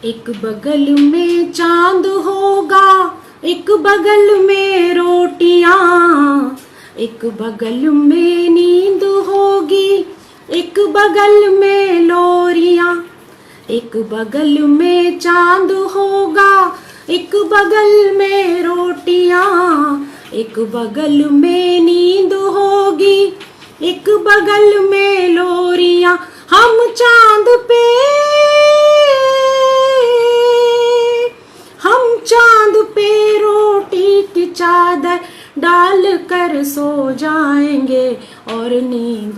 एक बगल में चांद होगा, एक बगल में रोटियां, एक बगल में नींद होगी, एक बगल में लोरियां। एक बगल में चांद होगा, एक बगल में रोटियां, एक बगल में नींद होगी, एक बगल में लोरियां। हम चांद पे रोटी की चादर डाल कर सो जाएंगे, और नींद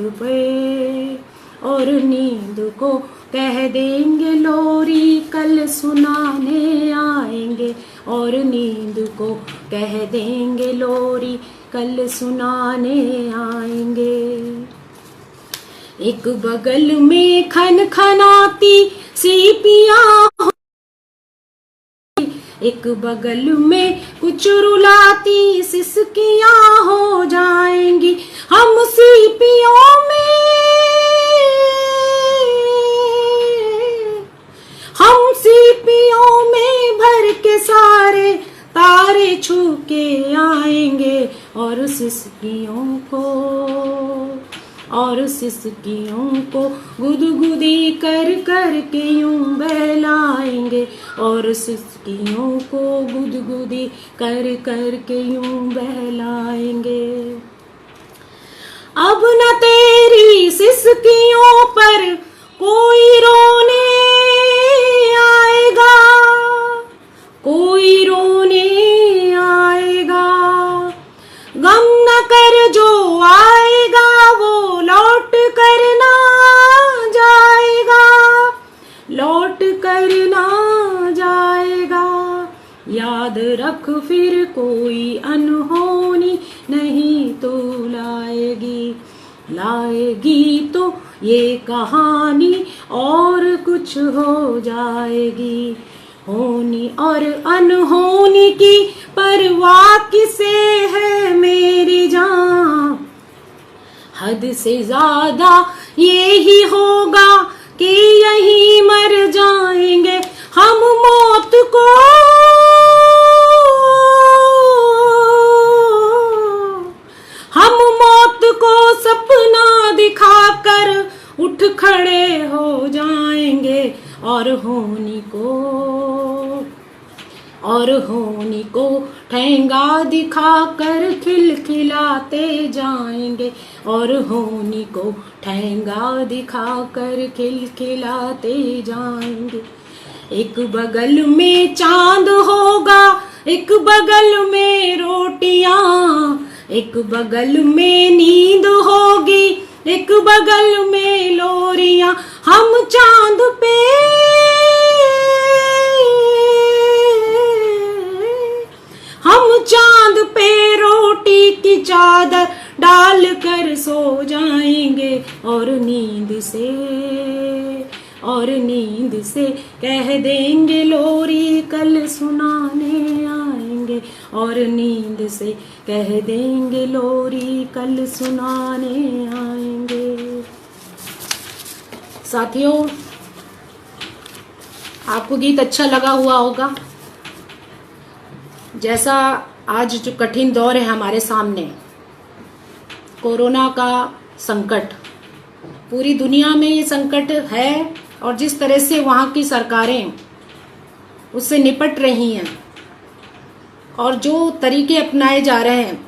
को कह देंगे लोरी कल सुनाने आएंगे, और नींद को कह देंगे लोरी कल सुनाने आएंगे। एक बगल में खनखनाती सीपियां, एक बगल में कुछ रुलाती सिसकियां हो जाएंगी। हम सीपियों में भर के सारे तारे छू के आएंगे, और सिसकियों को गुदगुदी कर कर के यूं बहलाएंगे, और सिसकियों को गुदगुदी कर कर के यूं बहलाएंगे। अब न तेरी सिसकियों पर कोई रोने आएगा, कोई रोने आएगा। गम न कर, जो आएगा वो लौट कर ना जाएगा, लौट कर ना जाएगा। याद रख फिर कोई अनहोनी नहीं तो लाएगी तो ये कहानी और कुछ हो जाएगी। होनी और अनहोनी की परवाह किसे है मेरी जान, हद से ज्यादा ये ही होगा कि यहीं मर जाएंगे। हम मौत को सपना दिखाकर उठ खड़े हो जाएंगे, और होनी को ठेंगा दिखाकर खिलखिलाते जाएंगे, और होनी को ठेंगा दिखाकर खिलखिलाते जाएंगे। एक बगल में चांद होगा, एक बगल में रोटियां, एक बगल में नींद होगी, एक बगल में लोरियां। हम चांद पे रोटी की चादर डाल कर सो जाएंगे, और नींद से कह देंगे लोरी कल सुनाने आएंगे, और नींद से कह देंगे लोरी कल सुनाने आएंगे। साथियों, आपको गीत अच्छा लगा हुआ होगा। जैसा आज जो कठिन दौर है हमारे सामने, कोरोना का संकट, पूरी दुनिया में ये संकट है, और जिस तरह से वहाँ की सरकारें उससे निपट रही हैं और जो तरीके अपनाए जा रहे हैं,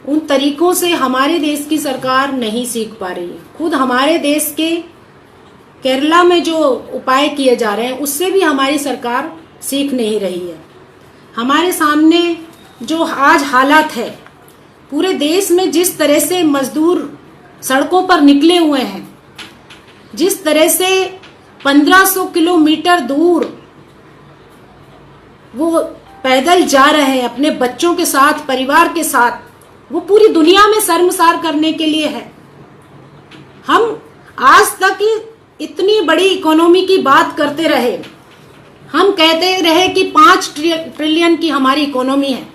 उन तरीकों से हमारे देश की सरकार नहीं सीख पा रही है। खुद हमारे देश के केरला में जो उपाय किए जा रहे हैं उससे भी हमारी सरकार सीख नहीं रही है। हमारे सामने जो आज हालात है, पूरे देश में जिस तरह से मजदूर सड़कों पर निकले हुए हैं, जिस तरह से 1500 किलोमीटर दूर वो पैदल जा रहे हैं अपने बच्चों के साथ, परिवार के साथ, वो पूरी दुनिया में शर्मसार करने के लिए है। हम आज तक इतनी बड़ी इकोनॉमी की बात करते रहे, हम कहते रहे कि 5 ट्रिलियन की हमारी इकोनॉमी है,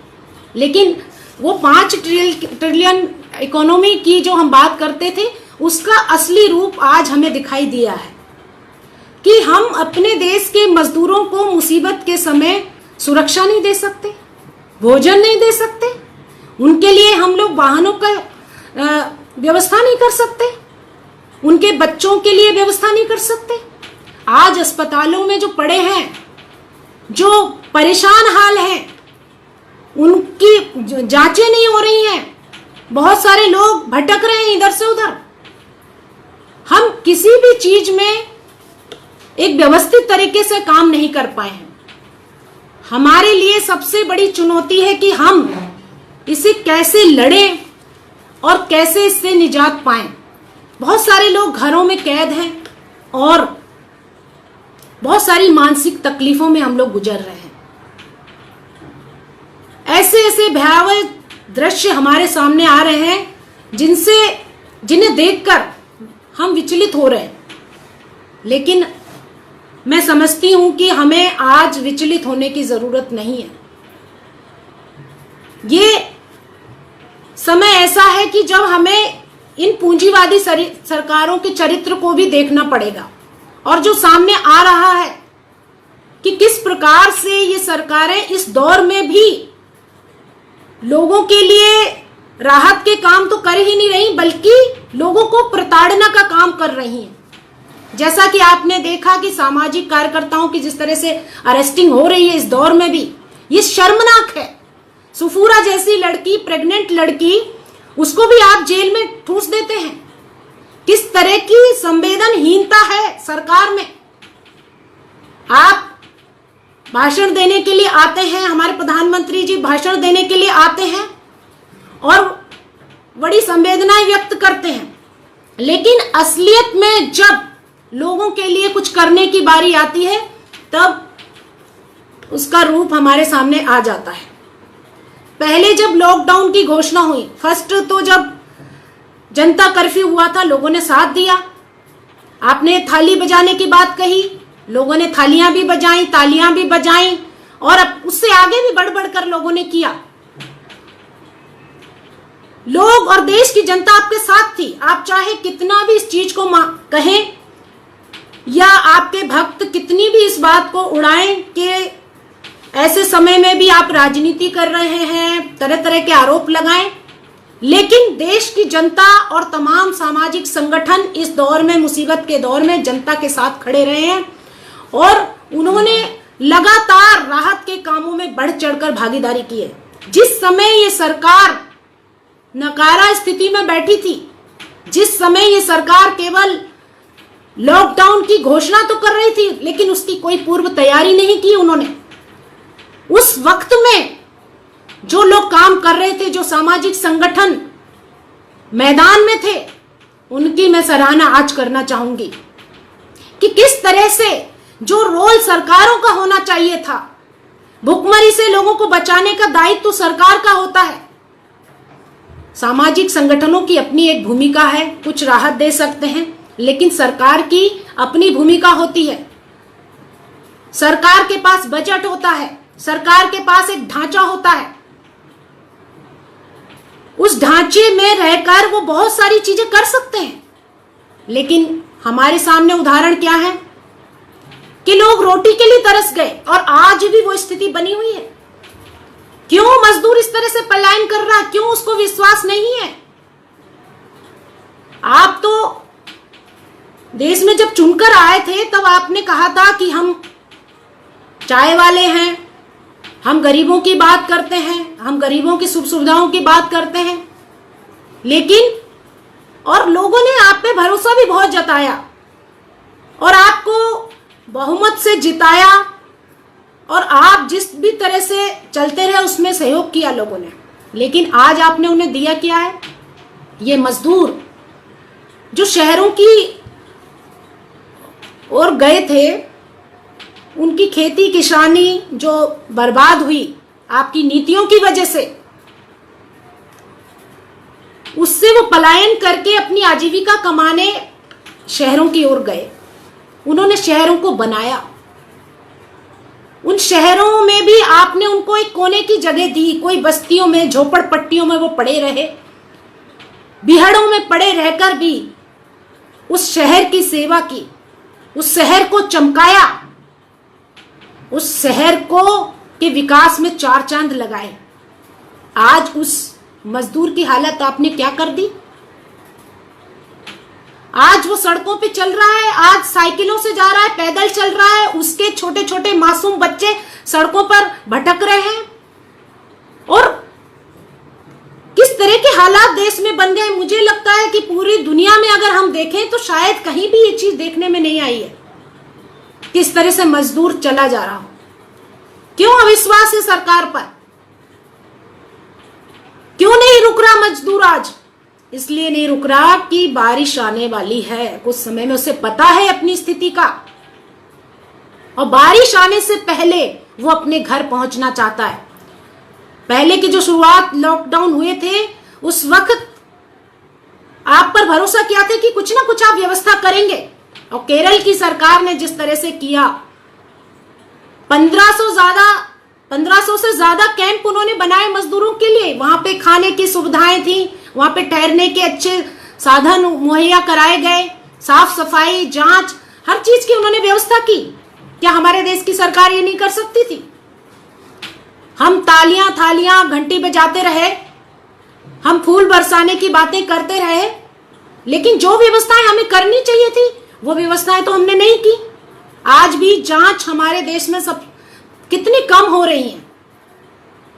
लेकिन वो 5 ट्रिलियन इकोनॉमी की जो हम बात करते थे उसका असली रूप आज हमें दिखाई दिया है। कि हम अपने देश के मजदूरों को मुसीबत के समय सुरक्षा नहीं दे सकते, भोजन नहीं दे सकते, उनके लिए हम लोग वाहनों का व्यवस्था नहीं कर सकते, उनके बच्चों के लिए व्यवस्था नहीं कर सकते। आज अस्पतालों में जो पड़े हैं, जो परेशान हाल हैं, उनकी जांचें नहीं हो रही हैं, बहुत सारे लोग भटक रहे हैं इधर से उधर। हम किसी भी चीज में एक व्यवस्थित तरीके से काम नहीं कर पाए हैं। हमारे लिए सबसे बड़ी चुनौती है कि हम इसे कैसे लड़ें और कैसे इससे निजात पाएं। बहुत सारे लोग घरों में कैद हैं और बहुत सारी मानसिक तकलीफों में हम लोग गुजर रहे हैं। ऐसे ऐसे भयावह दृश्य हमारे सामने आ रहे हैं जिन्हें देखकर हम विचलित हो रहे हैं। लेकिन मैं समझती हूं कि हमें आज विचलित होने की जरूरत नहीं है। ये समय ऐसा है कि जब हमें इन पूंजीवादी सरकारों के चरित्र को भी देखना पड़ेगा, और जो सामने आ रहा है कि किस प्रकार से ये सरकारें इस दौर में भी लोगों के लिए राहत के काम तो कर ही नहीं रही, बल्कि लोगों को प्रताड़ना का काम कर रही हैं। जैसा कि आपने देखा कि सामाजिक कार्यकर्ताओं की जिस तरह से अरेस्टिंग हो रही है इस दौर में भी, ये शर्मनाक है। सुफूरा जैसी लड़की, प्रेग्नेंट लड़की, उसको भी आप जेल में ठूस देते हैं। किस तरह की संवेदनहीनता है सरकार में। आप भाषण देने के लिए आते हैं, हमारे प्रधानमंत्री जी भाषण देने के लिए आते हैं और बड़ी संवेदनाएं व्यक्त करते हैं, लेकिन असलियत में जब लोगों के लिए कुछ करने की बारी आती है तब उसका रूप हमारे सामने आ जाता है। पहले जब लॉकडाउन की घोषणा हुई, फर्स्ट तो जब जनता कर्फ्यू हुआ था, लोगों ने साथ दिया। आपने थाली बजाने की बात कही, लोगों ने थालियां भी बजाई, तालियां भी बजाई, और अब उससे आगे भी बढ़ बढ़कर लोगों ने किया। लोग और देश की जनता आपके साथ थी। आप चाहे कितना भी इस चीज को कहें या आपके भक्त कितनी भी इस बात को उड़ाएं कि ऐसे समय में भी आप राजनीति कर रहे हैं, तरह तरह के आरोप लगाएं, लेकिन देश की जनता और तमाम सामाजिक संगठन इस दौर में, मुसीबत के दौर में जनता के साथ खड़े रहे हैं और उन्होंने लगातार राहत के कामों में बढ़ चढ़कर भागीदारी की है। जिस समय ये सरकार नकारा स्थिति में बैठी थी, जिस समय ये सरकार केवल लॉकडाउन की घोषणा तो कर रही थी, लेकिन उसकी कोई पूर्व तैयारी नहीं की उन्होंने। उस वक्त में जो लोग काम कर रहे थे, जो सामाजिक संगठन मैदान में थे, उनकी मैं सराहना आज करना चाहूंगी कि किस तरह से जो रोल सरकारों का होना चाहिए था, भुखमरी से लोगों को बचाने का दायित्व तो सरकार का होता है। सामाजिक संगठनों की अपनी एक भूमिका है, कुछ राहत दे सकते हैं, लेकिन सरकार की अपनी भूमिका होती है। सरकार के पास बजट होता है, सरकार के पास एक ढांचा होता है। उस ढांचे में रहकर वो बहुत सारी चीजें कर सकते हैं, लेकिन हमारे सामने उदाहरण क्या है कि लोग रोटी के लिए तरस गए और आज भी वो स्थिति बनी हुई है। क्यों मजदूर इस तरह से पलायन कर रहा है? क्यों उसको विश्वास नहीं है? आप तो देश में जब चुनकर आए थे तब आपने कहा था कि हम चाय वाले हैं, हम गरीबों की बात करते हैं, हम गरीबों की सुख सुविधाओं की बात करते हैं, लेकिन और लोगों ने आप पे भरोसा भी बहुत जताया और आपको बहुमत से जिताया और आप जिस भी तरह से चलते रहे उसमें सहयोग किया लोगों ने। लेकिन आज आपने उन्हें दिया क्या है? ये मजदूर जो शहरों की ओर गए थे, उनकी खेती किसानी जो बर्बाद हुई आपकी नीतियों की वजह से, उससे वो पलायन करके अपनी आजीविका कमाने शहरों की ओर गए। उन्होंने शहरों को बनाया। उन शहरों में भी आपने उनको एक कोने की जगह दी। कोई बस्तियों में, झोपड़पट्टियों में वो पड़े रहे, बिहड़ों में पड़े रहकर भी उस शहर की सेवा की। उस शहर को चमकाया, उस शहर को के विकास में चार चांद लगाए। आज उस मजदूर की हालत आपने क्या कर दी? आज वो सड़कों पे चल रहा है, आज साइकिलों से जा रहा है, पैदल चल रहा है, उसके छोटे छोटे मासूम बच्चे सड़कों पर भटक रहे हैं। और किस तरह के हालात देश में बन गए, मुझे लगता है कि पूरी दुनिया में अगर हम देखें तो शायद कहीं भी ये चीज देखने में नहीं आई है। किस तरह से मजदूर चला जा रहा हो। क्यों अविश्वास है सरकार पर? क्यों नहीं रुक रहा मजदूर आज? इसलिए नहीं रुक रहा कि बारिश आने वाली है, कुछ समय में उसे पता है अपनी स्थिति का, और बारिश आने से पहले वो अपने घर पहुंचना चाहता है। पहले की जो शुरुआत लॉकडाउन हुए थे उस वक्त आप पर भरोसा किया था कि कुछ ना कुछ आप व्यवस्था करेंगे, और केरल की सरकार ने जिस तरह से किया, 1500 से ज्यादा कैंप उन्होंने बनाए मजदूरों के लिए। वहां पे खाने की सुविधाएं थी, वहां पे ठहरने के अच्छे साधन मुहैया कराए गए, साफ सफाई, जांच, हर चीज की उन्होंने व्यवस्था की। क्या हमारे देश की सरकार ये नहीं कर सकती थी? हम तालियां थालियां घंटी बजाते रहे, हम फूल बरसाने की बातें करते रहे, लेकिन जो व्यवस्थाएं हमें करनी चाहिए थी वो व्यवस्थाएं तो हमने नहीं की। आज भी जांच हमारे देश में सब कितनी कम हो रही है,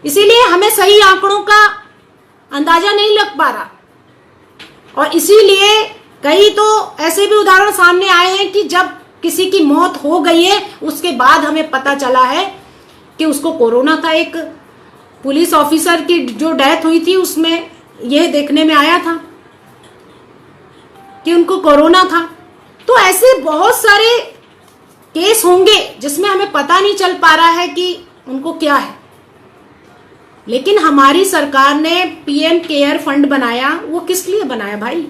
इसीलिए हमें सही आंकड़ों का अंदाजा नहीं लग पा रहा। और इसीलिए कई तो ऐसे भी उदाहरण सामने आए हैं कि जब किसी की मौत हो गई है उसके बाद हमें पता चला है कि उसको कोरोना था। एक पुलिस ऑफिसर की जो डेथ हुई थी उसमें यह देखने में आया था कि उनको कोरोना था। तो ऐसे बहुत सारे केस होंगे जिसमें हमें पता नहीं चल पा रहा है कि उनको क्या है। लेकिन हमारी सरकार ने पीएम केयर फंड बनाया, वो किस लिए बनाया भाई?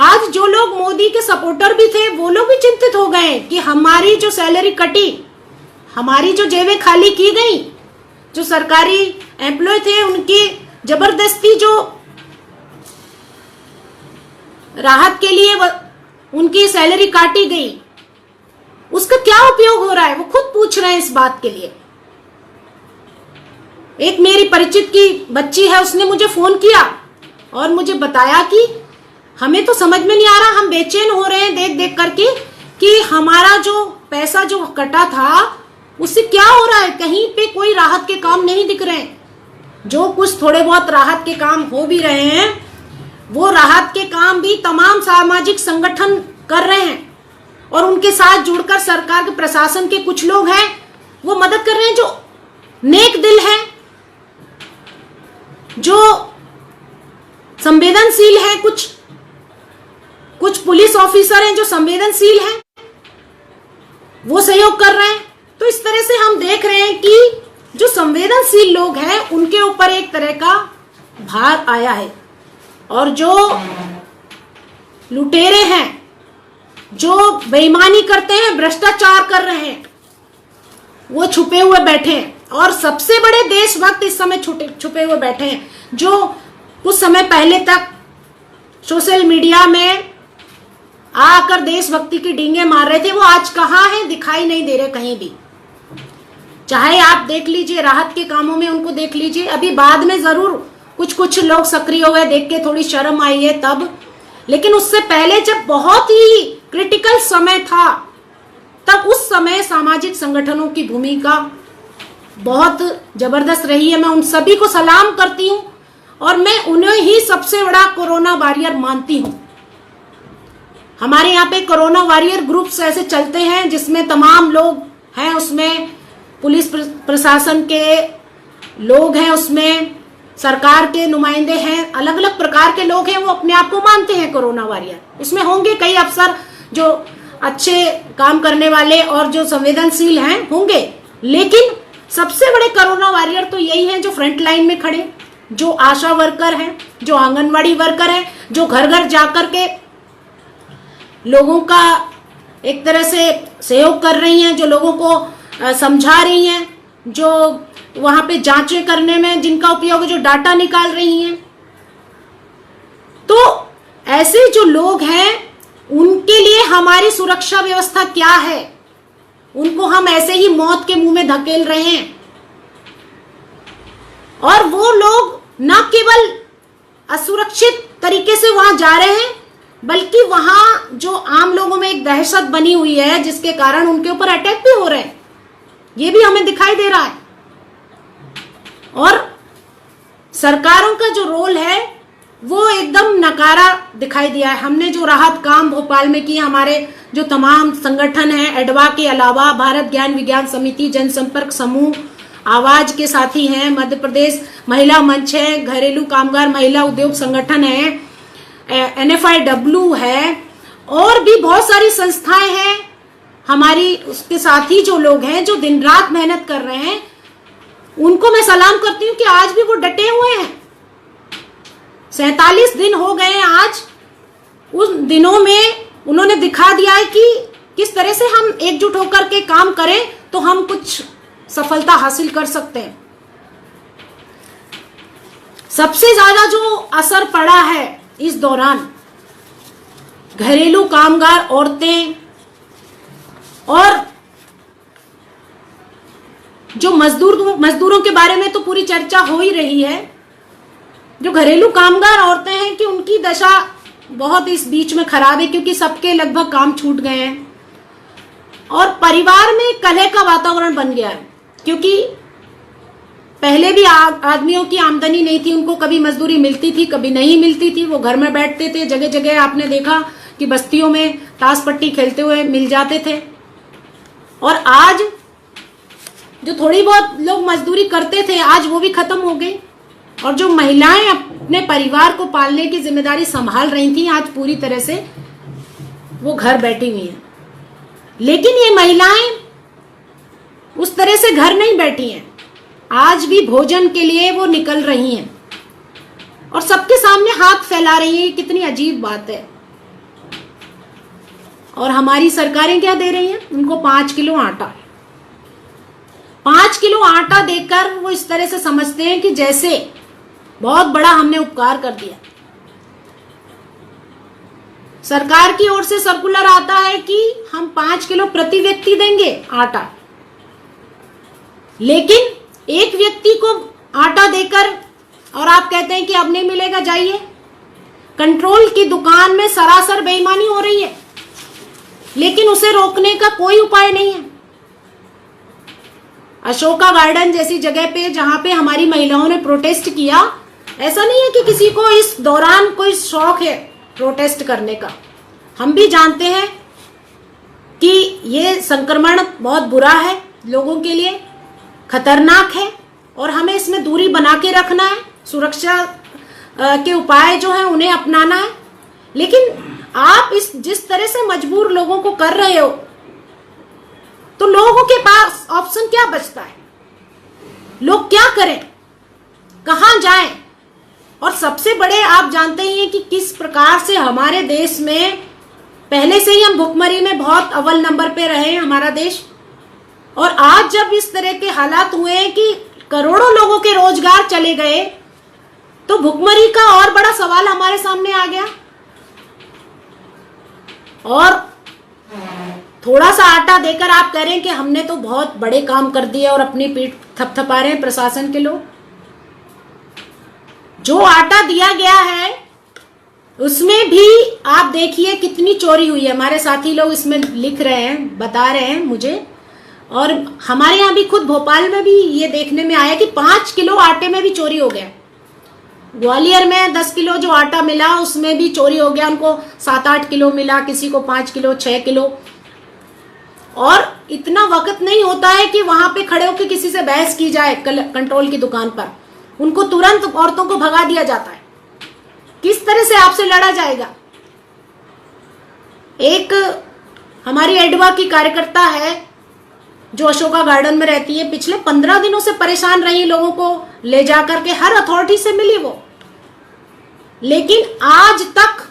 आज जो लोग मोदी के सपोर्टर भी थे वो लोग भी चिंतित हो गए कि हमारी जो सैलरी कटी, हमारी जो जेबें खाली की गई, जो सरकारी एम्प्लॉय थे उनकी जबरदस्ती जो राहत के लिए उनकी सैलरी काटी गई, उसका क्या उपयोग हो रहा है? वो खुद पूछ रहे हैं इस बात के लिए। एक मेरी परिचित की बच्ची है, उसने मुझे फोन किया और मुझे बताया कि हमें तो समझ में नहीं आ रहा, हम बेचैन हो रहे हैं देख देख करके कि हमारा जो पैसा जो कटा था उससे क्या हो रहा है। कहीं पे कोई राहत के काम नहीं दिख रहे हैं। जो कुछ थोड़े बहुत राहत के काम हो भी रहे हैं वो राहत के काम भी तमाम सामाजिक संगठन कर रहे हैं, और उनके साथ जुड़कर सरकार के प्रशासन के कुछ लोग हैं वो मदद कर रहे हैं, जो नेक दिल है, जो संवेदनशील है। कुछ पुलिस ऑफिसर हैं जो संवेदनशील हैं, वो सहयोग कर रहे हैं। तो इस तरह से हम देख रहे हैं कि जो संवेदनशील लोग हैं उनके ऊपर एक तरह का भार आया है, और जो लुटेरे हैं, जो बेईमानी करते हैं, भ्रष्टाचार कर रहे हैं, वो छुपे हुए बैठे हैं। और सबसे बड़े देशभक्त इस समय छुपे हुए बैठे हैं, जो कुछ समय पहले तक सोशल मीडिया में आकर देशभक्ति की डींगे मार रहे थे, वो आज कहाँ हैं? दिखाई नहीं दे रहे कहीं भी। चाहे आप देख लीजिए राहत के कामों में उनको देख लीजिए, अभी बाद में जरूर कुछ लोग सक्रिय हो गए, देख के थोड़ी शर्म आई है तब, लेकिन उससे पहले जब बहुत ही क्रिटिकल समय था तब उस समय सामाजिक संगठनों की भूमिका बहुत जबरदस्त रही है। मैं उन सभी को सलाम करती हूँ और मैं उन्हें ही सबसे बड़ा कोरोना वॉरियर मानती हूँ। हमारे यहाँ पे कोरोना वॉरियर ग्रुप्स ऐसे चलते हैं जिसमें तमाम लोग हैं, उसमें पुलिस प्रशासन के लोग हैं, उसमें सरकार के नुमाइंदे हैं, अलग अलग प्रकार के लोग हैं, वो अपने आप को मानते हैं कोरोना वॉरियर। उसमें होंगे कई अफसर जो अच्छे काम करने वाले और जो संवेदनशील हैं होंगे, लेकिन सबसे बड़े कोरोना वॉरियर तो यही हैं जो फ्रंट लाइन में खड़े, जो आशा वर्कर हैं, जो आंगनवाड़ी वर्कर हैं, जो घर घर जाकर के लोगों का एक तरह से सहयोग कर रही हैं, जो लोगों को समझा रही हैं, जो वहां पे जांचें करने में जिनका उपयोग है, जो डाटा निकाल रही हैं। तो ऐसे जो लोग हैं उनके लिए हमारी सुरक्षा व्यवस्था क्या है? उनको हम ऐसे ही मौत के मुंह में धकेल रहे हैं। और वो लोग न केवल असुरक्षित तरीके से वहां जा रहे हैं, बल्कि वहां जो आम लोगों में एक दहशत बनी हुई है, जिसके कारण उनके ऊपर अटैक भी हो रहे हैं, ये भी हमें दिखाई दे रहा है। और सरकारों का जो रोल है वो एकदम नकारा दिखाई दिया है। हमने जो राहत काम भोपाल में किए, हमारे जो तमाम संगठन हैं, एडवा के अलावा भारत ज्ञान विज्ञान समिति, जनसंपर्क समूह, आवाज के साथी हैं, मध्य प्रदेश महिला मंच है, घरेलू कामगार महिला उद्योग संगठन है, NFIW है, और भी बहुत सारी संस्थाएं हैं हमारी, उसके साथी जो लोग हैं जो दिन रात मेहनत कर रहे हैं, उनको मैं सलाम करती हूँ कि आज भी वो डटे हुए हैं। 47 दिन हो गए हैं आज। उन दिनों में उन्होंने दिखा दिया है कि किस तरह से हम एकजुट होकर के काम करें तो हम कुछ सफलता हासिल कर सकते हैं। सबसे ज्यादा जो असर पड़ा है इस दौरान घरेलू कामगार औरतें और जो मजदूरों के बारे में तो पूरी चर्चा हो ही रही है। जो घरेलू कामगार औरतें हैं कि उनकी दशा बहुत इस बीच में खराब है, क्योंकि सबके लगभग काम छूट गए हैं और परिवार में कलह का वातावरण बन गया है। क्योंकि पहले भी आदमियों की आमदनी नहीं थी, उनको कभी मजदूरी मिलती थी, कभी नहीं मिलती थी, वो घर में बैठते थे। जगह जगह आपने देखा कि बस्तियों में ताश पट्टी खेलते हुए मिल जाते थे। और आज जो थोड़ी बहुत लोग मजदूरी करते थे, आज वो भी खत्म हो गई। और जो महिलाएं अपने परिवार को पालने की जिम्मेदारी संभाल रही थी, आज पूरी तरह से वो घर बैठी हुई हैं। लेकिन ये महिलाएं उस तरह से घर नहीं बैठी हैं, आज भी भोजन के लिए वो निकल रही हैं और सबके सामने हाथ फैला रही हैं। कितनी अजीब बात है। और हमारी सरकारें क्या दे रही हैं? उनको 5 किलो आटा। 5 किलो आटा देकर वो इस तरह से समझते हैं कि जैसे बहुत बड़ा हमने उपकार कर दिया। सरकार की ओर से सर्कुलर आता है कि हम 5 किलो प्रति व्यक्ति देंगे आटा, लेकिन एक व्यक्ति को आटा देकर और आप कहते हैं कि अब नहीं मिलेगा, जाइए। कंट्रोल की दुकान में सरासर बेईमानी हो रही है, लेकिन उसे रोकने का कोई उपाय नहीं है। अशोका गार्डन जैसी जगह पे, जहां पे हमारी महिलाओं ने प्रोटेस्ट किया, ऐसा नहीं है कि किसी को इस दौरान कोई शौक है प्रोटेस्ट करने का। हम भी जानते हैं कि ये संक्रमण बहुत बुरा है, लोगों के लिए खतरनाक है और हमें इसमें दूरी बना के रखना है। सुरक्षा के उपाय जो हैं उन्हें अपनाना है। लेकिन आप जिस तरह से मजबूर लोगों को कर रहे हो, तो लोगों के पास ऑप्शन क्या बचता है? लोग क्या करें, कहां जाएं? और सबसे बड़े आप जानते ही हैं कि किस प्रकार से हमारे देश में पहले से ही हम भुखमरी में बहुत अव्वल नंबर पे रहे हैं, हमारा देश। और आज जब इस तरह के हालात हुए हैं कि करोड़ों लोगों के रोजगार चले गए, तो भुखमरी का और बड़ा सवाल हमारे सामने आ गया। और थोड़ा सा आटा देकर आप कह रहे हैं कि हमने तो बहुत बड़े काम कर दिए और अपनी पीठ थपथपा रहे हैं प्रशासन के लोग। जो आटा दिया गया है उसमें भी आप देखिए कितनी चोरी हुई है। हमारे साथी लोग इसमें लिख रहे हैं, बता रहे हैं मुझे, और हमारे यहाँ भी खुद भोपाल में भी ये देखने में आया कि 5 किलो आटे में भी चोरी हो गया। ग्वालियर में 10 किलो जो आटा मिला उसमें भी चोरी हो गया, उनको 7-8 किलो मिला, किसी को 5 किलो 6 किलो। और इतना वक्त नहीं होता है कि वहां पे खड़े होकर किसी से बहस की जाए कंट्रोल की दुकान पर, उनको तुरंत औरतों को भगा दिया जाता है। किस तरह से आपसे लड़ा जाएगा? एक हमारी एडवा की कार्यकर्ता है जो अशोका गार्डन में रहती है, पिछले 15 दिनों से परेशान रही, लोगों को ले जाकर के हर अथॉरिटी से मिली वो, लेकिन आज तक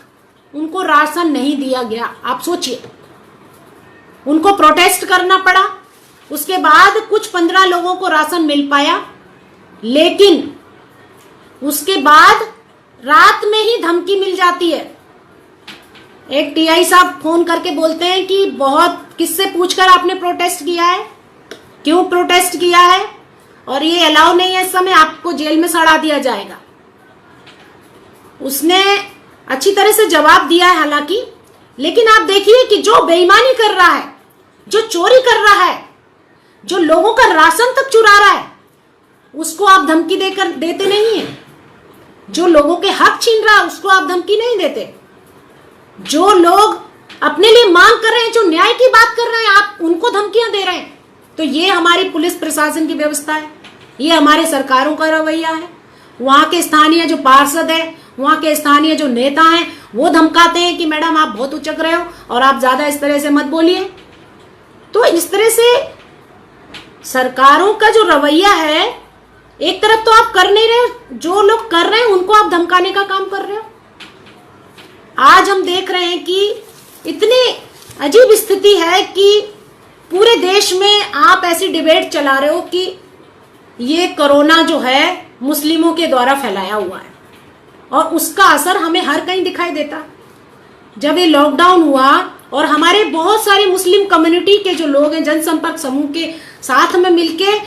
उनको राशन नहीं दिया गया। आप सोचिए, उनको प्रोटेस्ट करना पड़ा, उसके बाद कुछ 15 लोगों को राशन मिल पाया, लेकिन उसके बाद रात में ही धमकी मिल जाती है एक टीआई साहब फोन करके बोलते हैं कि बहुत किससे पूछकर आपने प्रोटेस्ट किया है, क्यों प्रोटेस्ट किया है, और ये अलाउ नहीं है, इस समय आपको जेल में सड़ा दिया जाएगा। उसने अच्छी तरह से जवाब दिया है हालांकि, लेकिन आप देखिए कि जो बेईमानी कर रहा है, जो चोरी कर रहा है, जो लोगों का राशन तक चुरा रहा है, उसको आप धमकी देते नहीं है। जो लोगों के हक छीन रहा है उसको आप धमकी नहीं देते। जो लोग अपने लिए मांग कर रहे हैं, जो न्याय की बात कर रहे हैं, आप उनको धमकियां दे रहे हैं। तो ये हमारी पुलिस प्रशासन की व्यवस्था है, ये हमारे सरकारों का रवैया है। वहां के स्थानीय जो पार्षद है, वहां के स्थानीय जो नेता हैं, वो धमकाते हैं कि मैडम आप बहुत उचक रहे हो और आप ज्यादा इस तरह से मत बोलिए। तो इस तरह से सरकारों का जो रवैया है, एक तरफ तो आप कर नहीं रहे, जो लोग कर रहे हैं उनको आप धमकाने का काम कर रहे हो। आज हम देख रहे हैं कि इतनी अजीब स्थिति है कि पूरे देश में आप ऐसी डिबेट चला रहे हो कि ये कोरोना जो है मुस्लिमों के द्वारा फैलाया हुआ है, और उसका असर हमें हर कहीं दिखाई देता। जब ये लॉकडाउन हुआ और हमारे बहुत सारे मुस्लिम कम्युनिटी के जो लोग हैं, जनसंपर्क समूह के साथ में मिलके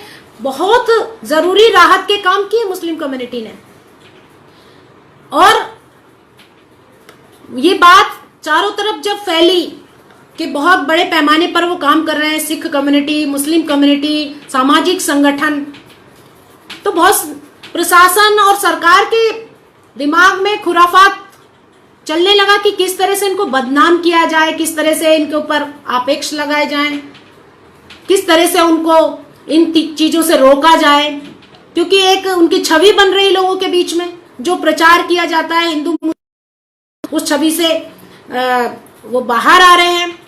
बहुत जरूरी राहत के काम किए मुस्लिम कम्युनिटी ने, और ये बात चारों तरफ जब फैली कि बहुत बड़े पैमाने पर वो काम कर रहे हैं, सिख कम्युनिटी, मुस्लिम कम्युनिटी, सामाजिक संगठन, तो बहुत प्रशासन और सरकार के दिमाग में खुराफात चलने लगा कि किस तरह से इनको बदनाम किया जाए, किस तरह से इनके ऊपर आपेक्ष लगाए जाएं, किस तरह से उनको इन चीजों से रोका जाए, क्योंकि एक उनकी छवि बन रही लोगों के बीच में, जो प्रचार किया जाता है हिंदू, उस छवि से वो बाहर आ रहे हैं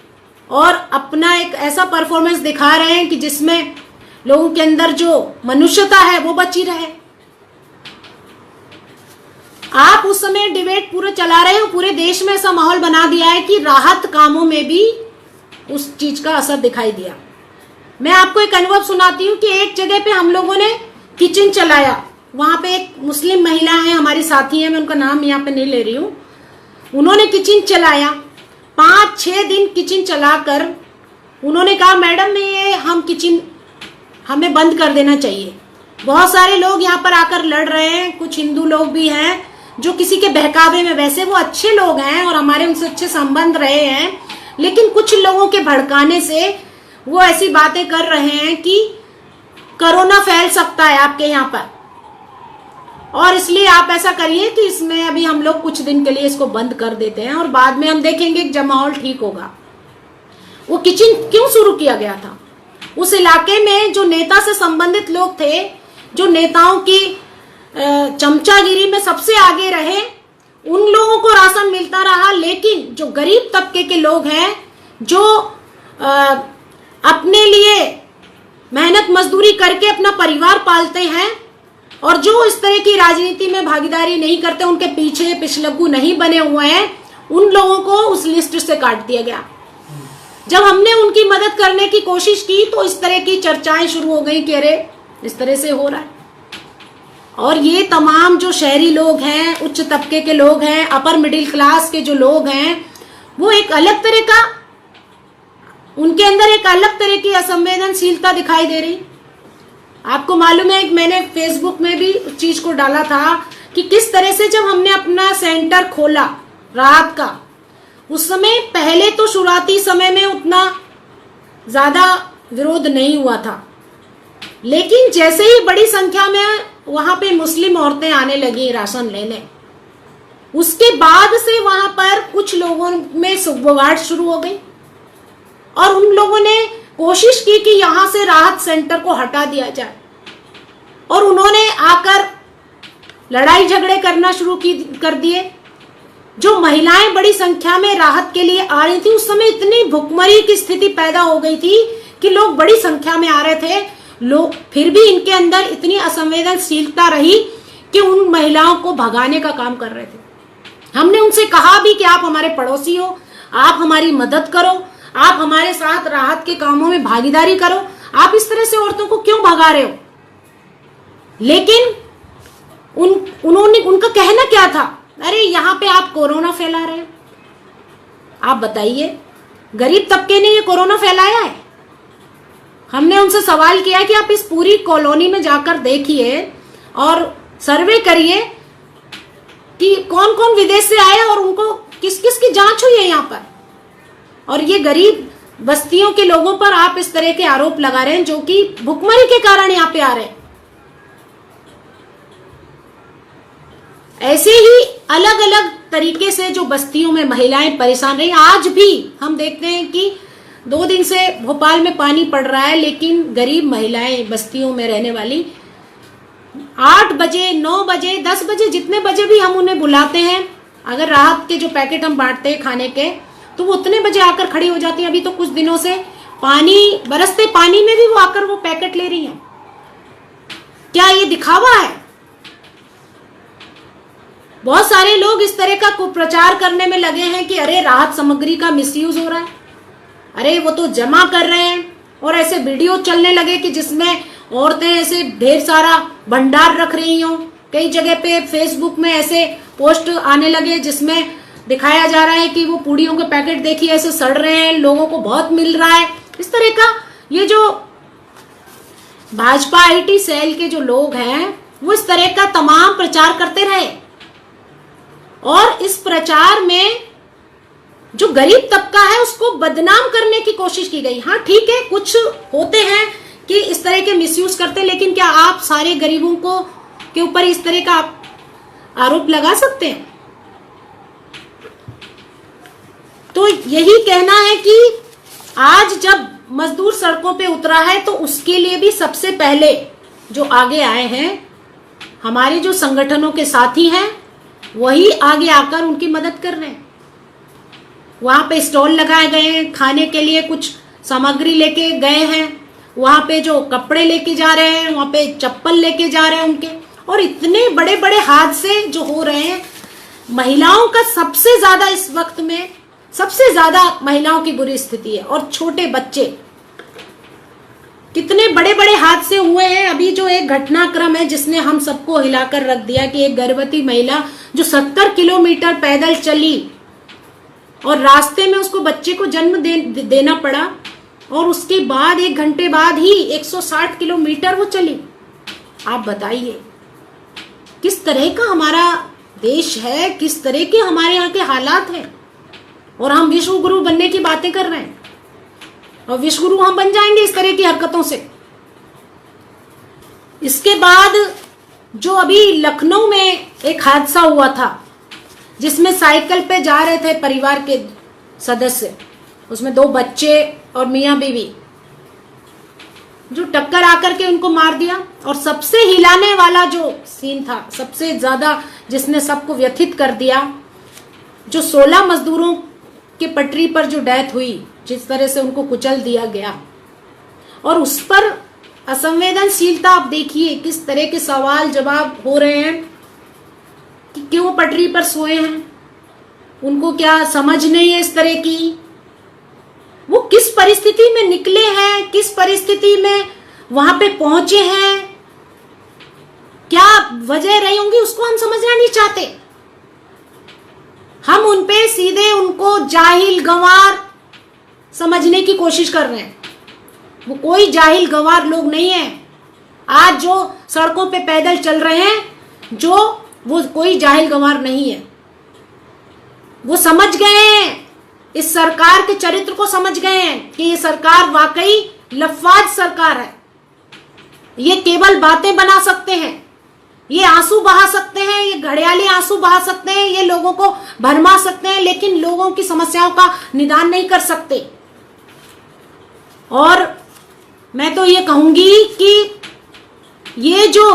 और अपना एक ऐसा परफॉर्मेंस दिखा रहे हैं कि जिसमें लोगों के अंदर जो मनुष्यता है वो बची रहे। आप उस समय डिबेट पूरा चला रहे हो, पूरे देश में ऐसा माहौल बना दिया है कि राहत कामों में भी उस चीज का असर दिखाई दिया। मैं आपको एक अनुभव सुनाती हूँ कि एक जगह पे हम लोगों ने किचन चलाया, वहां पे एक मुस्लिम महिला है, हमारी साथी है, मैं उनका नाम यहाँ पे नहीं ले रही हूँ, उन्होंने किचन चलाया, 5-6 दिन किचन चलाकर उन्होंने कहा मैडम ये हम किचन हमें बंद कर देना चाहिए। बहुत सारे लोग यहाँ पर आकर लड़ रहे हैं, कुछ हिंदू लोग भी हैं जो किसी के बहकावे में, वैसे वो अच्छे लोग हैं और हमारे उनसे अच्छे संबंध रहे हैं, लेकिन कुछ लोगों के भड़काने से वो ऐसी बातें कर रहे हैं कि कोरोना फैल सकता है आपके यहाँ पर, और इसलिए आप ऐसा करिए कि इसमें अभी हम लोग कुछ दिन के लिए इसको बंद कर देते हैं और बाद में हम देखेंगे जब माहौल ठीक होगा। वो किचन क्यों शुरू किया गया था? उस इलाके में जो नेता से संबंधित लोग थे, जो नेताओं की चमचागिरी में सबसे आगे रहे, उन लोगों को राशन मिलता रहा, लेकिन जो गरीब तबके के लोग हैं, जो अपने लिए मेहनत मजदूरी करके अपना परिवार पालते हैं और जो इस तरह की राजनीति में भागीदारी नहीं करते, उनके पीछे पिछलग्गू नहीं बने हुए हैं, उन लोगों को उस लिस्ट से काट दिया गया। जब हमने उनकी मदद करने की कोशिश की तो इस तरह की चर्चाएं शुरू हो गई कि अरे इस तरह से हो रहा है। और ये तमाम जो शहरी लोग हैं, उच्च तबके के लोग हैं, अपर मिडिल क्लास के जो लोग हैं, वो एक अलग तरह का, उनके अंदर एक अलग तरह की असंवेदनशीलता दिखाई दे रही। आपको मालूम है, मैंने फेसबुक में भी उस चीज को डाला था कि किस तरह से जब हमने अपना सेंटर खोला रात का, उस समय पहले तो शुरुआती समय में उतना ज्यादा विरोध नहीं हुआ था, लेकिन जैसे ही बड़ी संख्या में वहां पे मुस्लिम औरतें आने लगी राशन लेने, उसके बाद से वहां पर कुछ लोगों में सुगबुगाहट शुरू हो गई और उन लोगों ने कोशिश की कि यहां से राहत सेंटर को हटा दिया जाए, और उन्होंने आकर लड़ाई झगड़े करना शुरू कर दिए। जो महिलाएं बड़ी संख्या में राहत के लिए आ रही थी, उस समय इतनी भुखमरी की स्थिति पैदा हो गई थी कि लोग बड़ी संख्या में आ रहे थे, लोग फिर भी इनके अंदर इतनी असंवेदनशीलता रही कि उन महिलाओं को भगाने का काम कर रहे थे। हमने उनसे कहा भी कि आप हमारे पड़ोसी हो, आप हमारी मदद करो, आप हमारे साथ राहत के कामों में भागीदारी करो, आप इस तरह से औरतों को क्यों भगा रहे हो? लेकिन उनका कहना क्या था? अरे यहाँ पे आप कोरोना फैला रहे हैं, आप बताइए, गरीब तबके ने ये कोरोना फैलाया है। हमने उनसे सवाल किया कि आप इस पूरी कॉलोनी में जाकर देखिए और सर्वे करिए कि कौन कौन विदेश से आए और उनको किस किस की जांच हुई है यहाँ पर, और ये गरीब बस्तियों के लोगों पर आप इस तरह के आरोप लगा रहे हैं जो कि भुखमरी के कारण यहाँ पे आ रहे हैं। ऐसे ही अलग अलग तरीके से जो बस्तियों में महिलाएं परेशान रही, आज भी हम देखते हैं कि 2 दिन से भोपाल में पानी पड़ रहा है, लेकिन गरीब महिलाएं बस्तियों में रहने वाली 8 बजे, 9 बजे, 10 बजे, जितने बजे भी हम उन्हें बुलाते हैं, अगर राहत के जो पैकेट हम बांटते हैं खाने के, तो वो उतने बजे आकर खड़ी हो जाती हैं। अभी तो कुछ दिनों से पानी, बरसते पानी में भी वो आकर वो पैकेट ले रही हैं। क्या ये दिखावा है? बहुत सारे लोग इस तरह का कुप्रचार करने में लगे हैं कि अरे राहत सामग्री का मिसयूज हो रहा है, अरे वो तो जमा कर रहे हैं, और ऐसे वीडियो चलने लगे कि जिसमें औरतें ऐसे ढेर सारा भंडार रख रही हों। कई जगह पे फेसबुक में ऐसे पोस्ट आने लगे जिसमें दिखाया जा रहा है कि वो पूड़ियों के पैकेट देखिए ऐसे सड़ रहे हैं, लोगों को बहुत मिल रहा है। इस तरह का ये जो भाजपा आईटी सेल के जो लोग हैं वो इस तरह का तमाम प्रचार करते रहे, और इस प्रचार में जो गरीब तबका है उसको बदनाम करने की कोशिश की गई। हाँ ठीक है, कुछ होते हैं कि इस तरह के मिसयूज करते हैं, लेकिन क्या आप सारे गरीबों को के ऊपर इस तरह का आरोप लगा सकते हैं? तो यही कहना है कि आज जब मजदूर सड़कों पे उतरा है तो उसके लिए भी सबसे पहले जो आगे आए हैं हमारे जो संगठनों के साथी हैं, वही आगे आकर उनकी मदद कर रहे हैं। वहां पे स्टॉल लगाए गए हैं, खाने के लिए कुछ सामग्री लेके गए हैं, वहां पे जो कपड़े लेके जा रहे हैं, वहां पे चप्पल लेके जा रहे हैं उनके, और इतने बड़े बड़े हादसे जो हो रहे हैं। महिलाओं का सबसे ज्यादा इस वक्त में सबसे ज्यादा महिलाओं की बुरी स्थिति है, और छोटे बच्चे, कितने बड़े बड़े हादसे हुए हैं। अभी जो एक घटनाक्रम है जिसने हम सबको हिलाकर रख दिया कि एक गर्भवती महिला जो 70 किलोमीटर पैदल चली और रास्ते में उसको बच्चे को जन्म देना पड़ा, और उसके बाद 1 घंटे बाद ही 160 किलोमीटर वो चली। आप बताइए किस तरह का हमारा देश है, किस तरह के हमारे यहाँ के हालात हैं, और हम विश्व गुरु बनने की बातें कर रहे हैं, और विश्व गुरु हम बन जाएंगे इस तरह की हरकतों से। इसके बाद जो अभी लखनऊ में एक हादसा हुआ था जिसमें साइकिल पे जा रहे थे परिवार के सदस्य, उसमें 2 बच्चे और मियां बीवी, जो टक्कर आकर के उनको मार दिया। और सबसे हिलाने वाला जो सीन था, सबसे ज्यादा जिसने सबको व्यथित कर दिया, जो 16 मजदूरों के पटरी पर जो डेथ हुई, जिस तरह से उनको कुचल दिया गया, और उस पर असंवेदनशीलता। आप देखिए किस तरह के सवाल जवाब हो रहे हैं कि क्यों पटरी पर सोए हैं, उनको क्या समझ नहीं है इस तरह की, वो किस परिस्थिति में निकले हैं, किस परिस्थिति में वहां पे पहुंचे हैं, क्या वजह रही होंगी, उसको हम समझना नहीं चाहते। हम उनपे सीधे उनको जाहिल गंवार समझने की कोशिश कर रहे हैं। वो कोई जाहिल गंवार लोग नहीं है। आज जो सड़कों पे पैदल चल रहे हैं, जो वो कोई जाहिल गंवार नहीं है। वो समझ गए हैं, इस सरकार के चरित्र को समझ गए हैं कि ये सरकार वाकई लफाज सरकार है। ये केवल बातें बना सकते हैं, ये आंसू बहा सकते हैं, ये घड़ियाली आंसू बहा सकते हैं, ये लोगों को भरमा सकते हैं, लेकिन लोगों की समस्याओं का निदान नहीं कर सकते। और मैं तो ये कहूंगी कि ये जो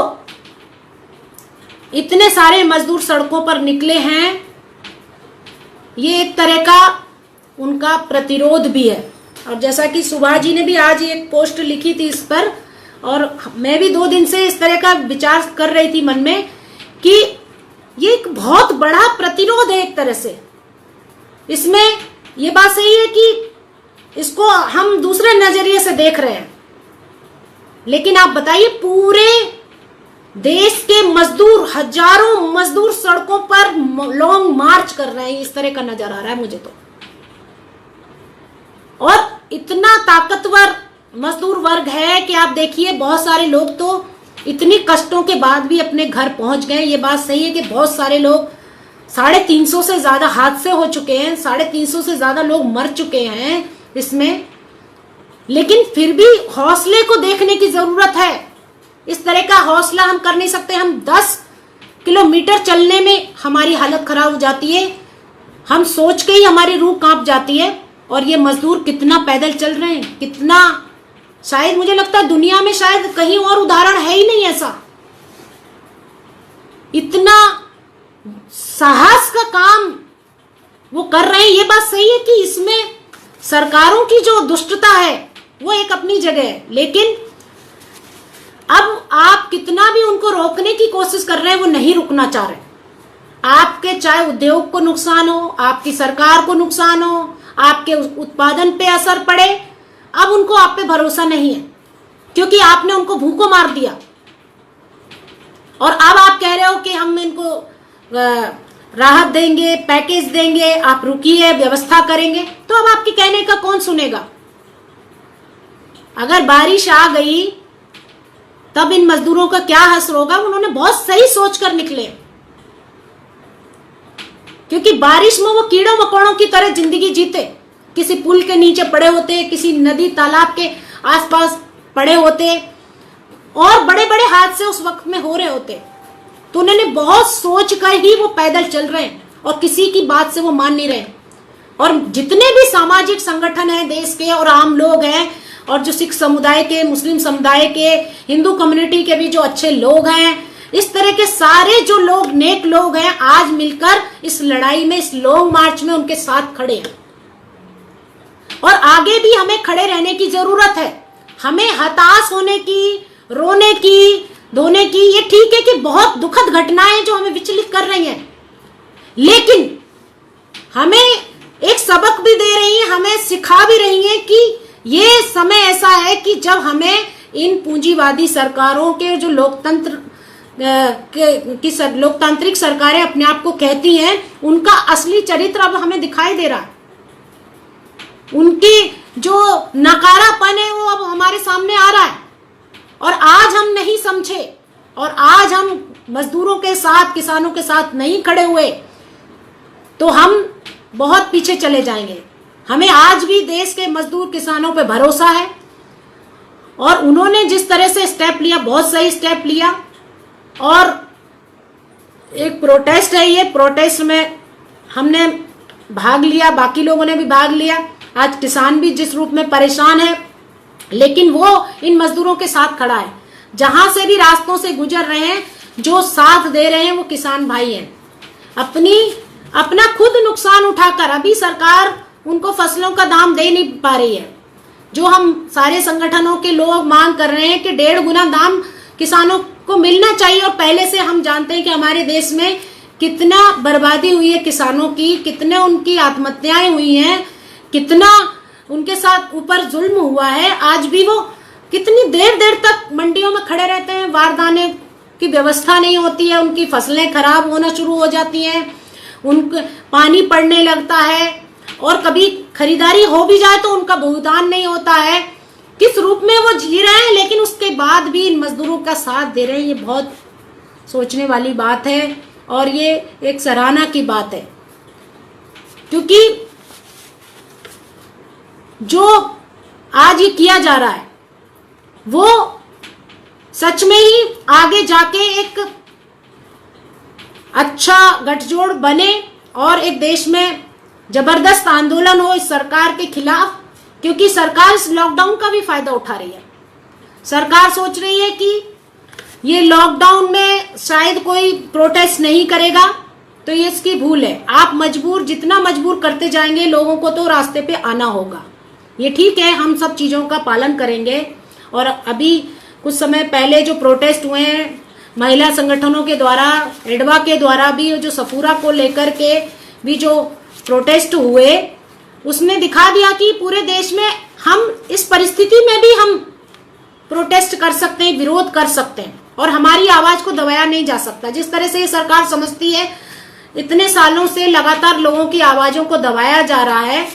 इतने सारे मजदूर सड़कों पर निकले हैं, ये एक तरह का उनका प्रतिरोध भी है। और जैसा कि सुभा जी ने भी आज एक पोस्ट लिखी थी इस पर, और मैं भी 2 दिन से इस तरह का विचार कर रही थी मन में कि ये एक बहुत बड़ा प्रतिरोध है एक तरह से। इसमें ये बात सही है कि इसको हम दूसरे नजरिए से देख रहे हैं, लेकिन आप बताइए पूरे देश के मजदूर, हजारों मजदूर सड़कों पर लॉन्ग मार्च कर रहे हैं, इस तरह का नजर आ रहा है मुझे तो। और इतना ताकतवर मजदूर वर्ग है कि आप देखिए बहुत सारे लोग तो इतनी कष्टों के बाद भी अपने घर पहुंच गए। ये बात सही है कि बहुत सारे लोग 350 से ज्यादा हादसे हो चुके हैं, 350 से ज्यादा लोग मर चुके हैं इसमें, लेकिन फिर भी हौसले को देखने की जरूरत है। इस तरह का हौसला हम कर नहीं सकते। हम 10 किलोमीटर चलने में हमारी हालत खराब हो जाती है, हम सोच के ही हमारी रूह कांप जाती है। और ये मजदूर कितना पैदल चल रहे हैं, कितना, शायद मुझे लगता है दुनिया में शायद कहीं और उदाहरण है ही नहीं ऐसा। इतना साहस का काम वो कर रहे हैं। ये बात सही है कि इसमें सरकारों की जो दुष्टता है वो एक अपनी जगह है, लेकिन अब आप कितना भी उनको रोकने की कोशिश कर रहे हैं वो नहीं रुकना चाह रहे। आपके चाहे उद्योग को नुकसान हो, आपकी सरकार को नुकसान हो, आपके उत्पादन पे असर पड़े, अब उनको आप पे भरोसा नहीं है क्योंकि आपने उनको भूखों मार दिया। और अब आप कह रहे हो कि हम इनको राहत देंगे, पैकेज देंगे, आप रुकिए, व्यवस्था करेंगे, तो अब आपके कहने का कौन सुनेगा। अगर बारिश आ गई तब इन मजदूरों का क्या असर होगा। उन्होंने बहुत सही सोच कर निकले, क्योंकि बारिश में वो कीड़ों मकोड़ों की तरह जिंदगी जीते, किसी पुल के नीचे पड़े होते, किसी नदी तालाब के आसपास पड़े होते और बड़े बड़े हादसे उस वक्त में हो रहे होते। तो उन्होंने बहुत सोच कर ही वो पैदल चल रहे हैं और किसी की बात से वो मान नहीं रहे। और जितने भी सामाजिक संगठन हैं देश के और आम लोग हैं, और जो सिख समुदाय के, मुस्लिम समुदाय के, हिंदू कम्युनिटी के भी जो अच्छे लोग हैं, इस तरह के सारे जो लोग नेक लोग हैं, आज मिलकर इस लड़ाई में, इस लॉन्ग मार्च में उनके साथ खड़े हैं। और आगे भी हमें खड़े रहने की जरूरत है। हमें हताश होने की, रोने की, धोने की, ये ठीक है कि बहुत दुखद घटनाएं जो हमें विचलित कर रही हैं, लेकिन हमें एक सबक भी दे रही है, हमें सिखा भी रही है कि ये समय ऐसा है कि जब हमें इन पूंजीवादी सरकारों के जो लोकतांत्रिक सरकारें अपने आप को कहती हैं, उनका असली चरित्र अब हमें दिखाई दे रहा है। उनकी जो नकारापन है वो अब हमारे सामने आ रहा है। और आज हम नहीं समझे और आज हम मजदूरों के साथ, किसानों के साथ नहीं खड़े हुए तो हम बहुत पीछे चले जाएंगे। हमें आज भी देश के मजदूर किसानों पे भरोसा है और उन्होंने जिस तरह से स्टेप लिया, बहुत सही स्टेप लिया। और एक प्रोटेस्ट है, ये प्रोटेस्ट में हमने भाग लिया, बाकी लोगों ने भी भाग लिया। आज किसान भी जिस रूप में परेशान है, लेकिन वो इन मजदूरों के साथ खड़ा है। जहां से भी रास्तों से गुजर रहे हैं, जो साथ दे रहे हैं वो किसान भाई हैं। अपना खुद नुकसान उठाकर, अभी सरकार उनको फसलों का दाम दे नहीं पा रही है। जो हम सारे संगठनों के लोग मांग कर रहे हैं कि 1.5 गुना दाम किसानों को मिलना चाहिए। और पहले से हम जानते हैं कि हमारे देश में कितना बर्बादी हुई है किसानों की, कितने उनकी आत्महत्याएं हुई हैं, कितना उनके साथ ऊपर जुल्म हुआ है। आज भी वो कितनी देर देर तक मंडियों में खड़े रहते हैं, बारदाने की व्यवस्था नहीं होती है, उनकी फसलें खराब होना शुरू हो जाती हैं, उनको पानी पड़ने लगता है, और कभी खरीदारी हो भी जाए तो उनका भुगतान नहीं होता है। किस रूप में वो जी रहे हैं, लेकिन उसके बाद भी इन मजदूरों का साथ दे रहे हैं। ये बहुत सोचने वाली बात है और ये एक सराहना की बात है, क्योंकि जो आज ये किया जा रहा है वो सच में ही आगे जाके एक अच्छा गठजोड़ बने और एक देश में जबरदस्त आंदोलन हो इस सरकार के खिलाफ। क्योंकि सरकार इस लॉकडाउन का भी फायदा उठा रही है। सरकार सोच रही है कि ये लॉकडाउन में शायद कोई प्रोटेस्ट नहीं करेगा, तो ये इसकी भूल है। आप जितना मजबूर करते जाएंगे लोगों को, तो रास्ते पे आना होगा। ये ठीक है, हम सब चीजों का पालन करेंगे। और अभी कुछ समय पहले जो प्रोटेस्ट हुए हैं महिला संगठनों के द्वारा, एडवा के द्वारा भी, जो सफूरा को लेकर के भी जो प्रोटेस्ट हुए, उसने दिखा दिया कि पूरे देश में हम इस परिस्थिति में भी हम प्रोटेस्ट कर सकते हैं, विरोध कर सकते हैं, और हमारी आवाज को दबाया नहीं जा सकता। जिस तरह से ये सरकार समझती है, इतने सालों से लगातार लोगों की आवाजों को दबाया जा रहा है,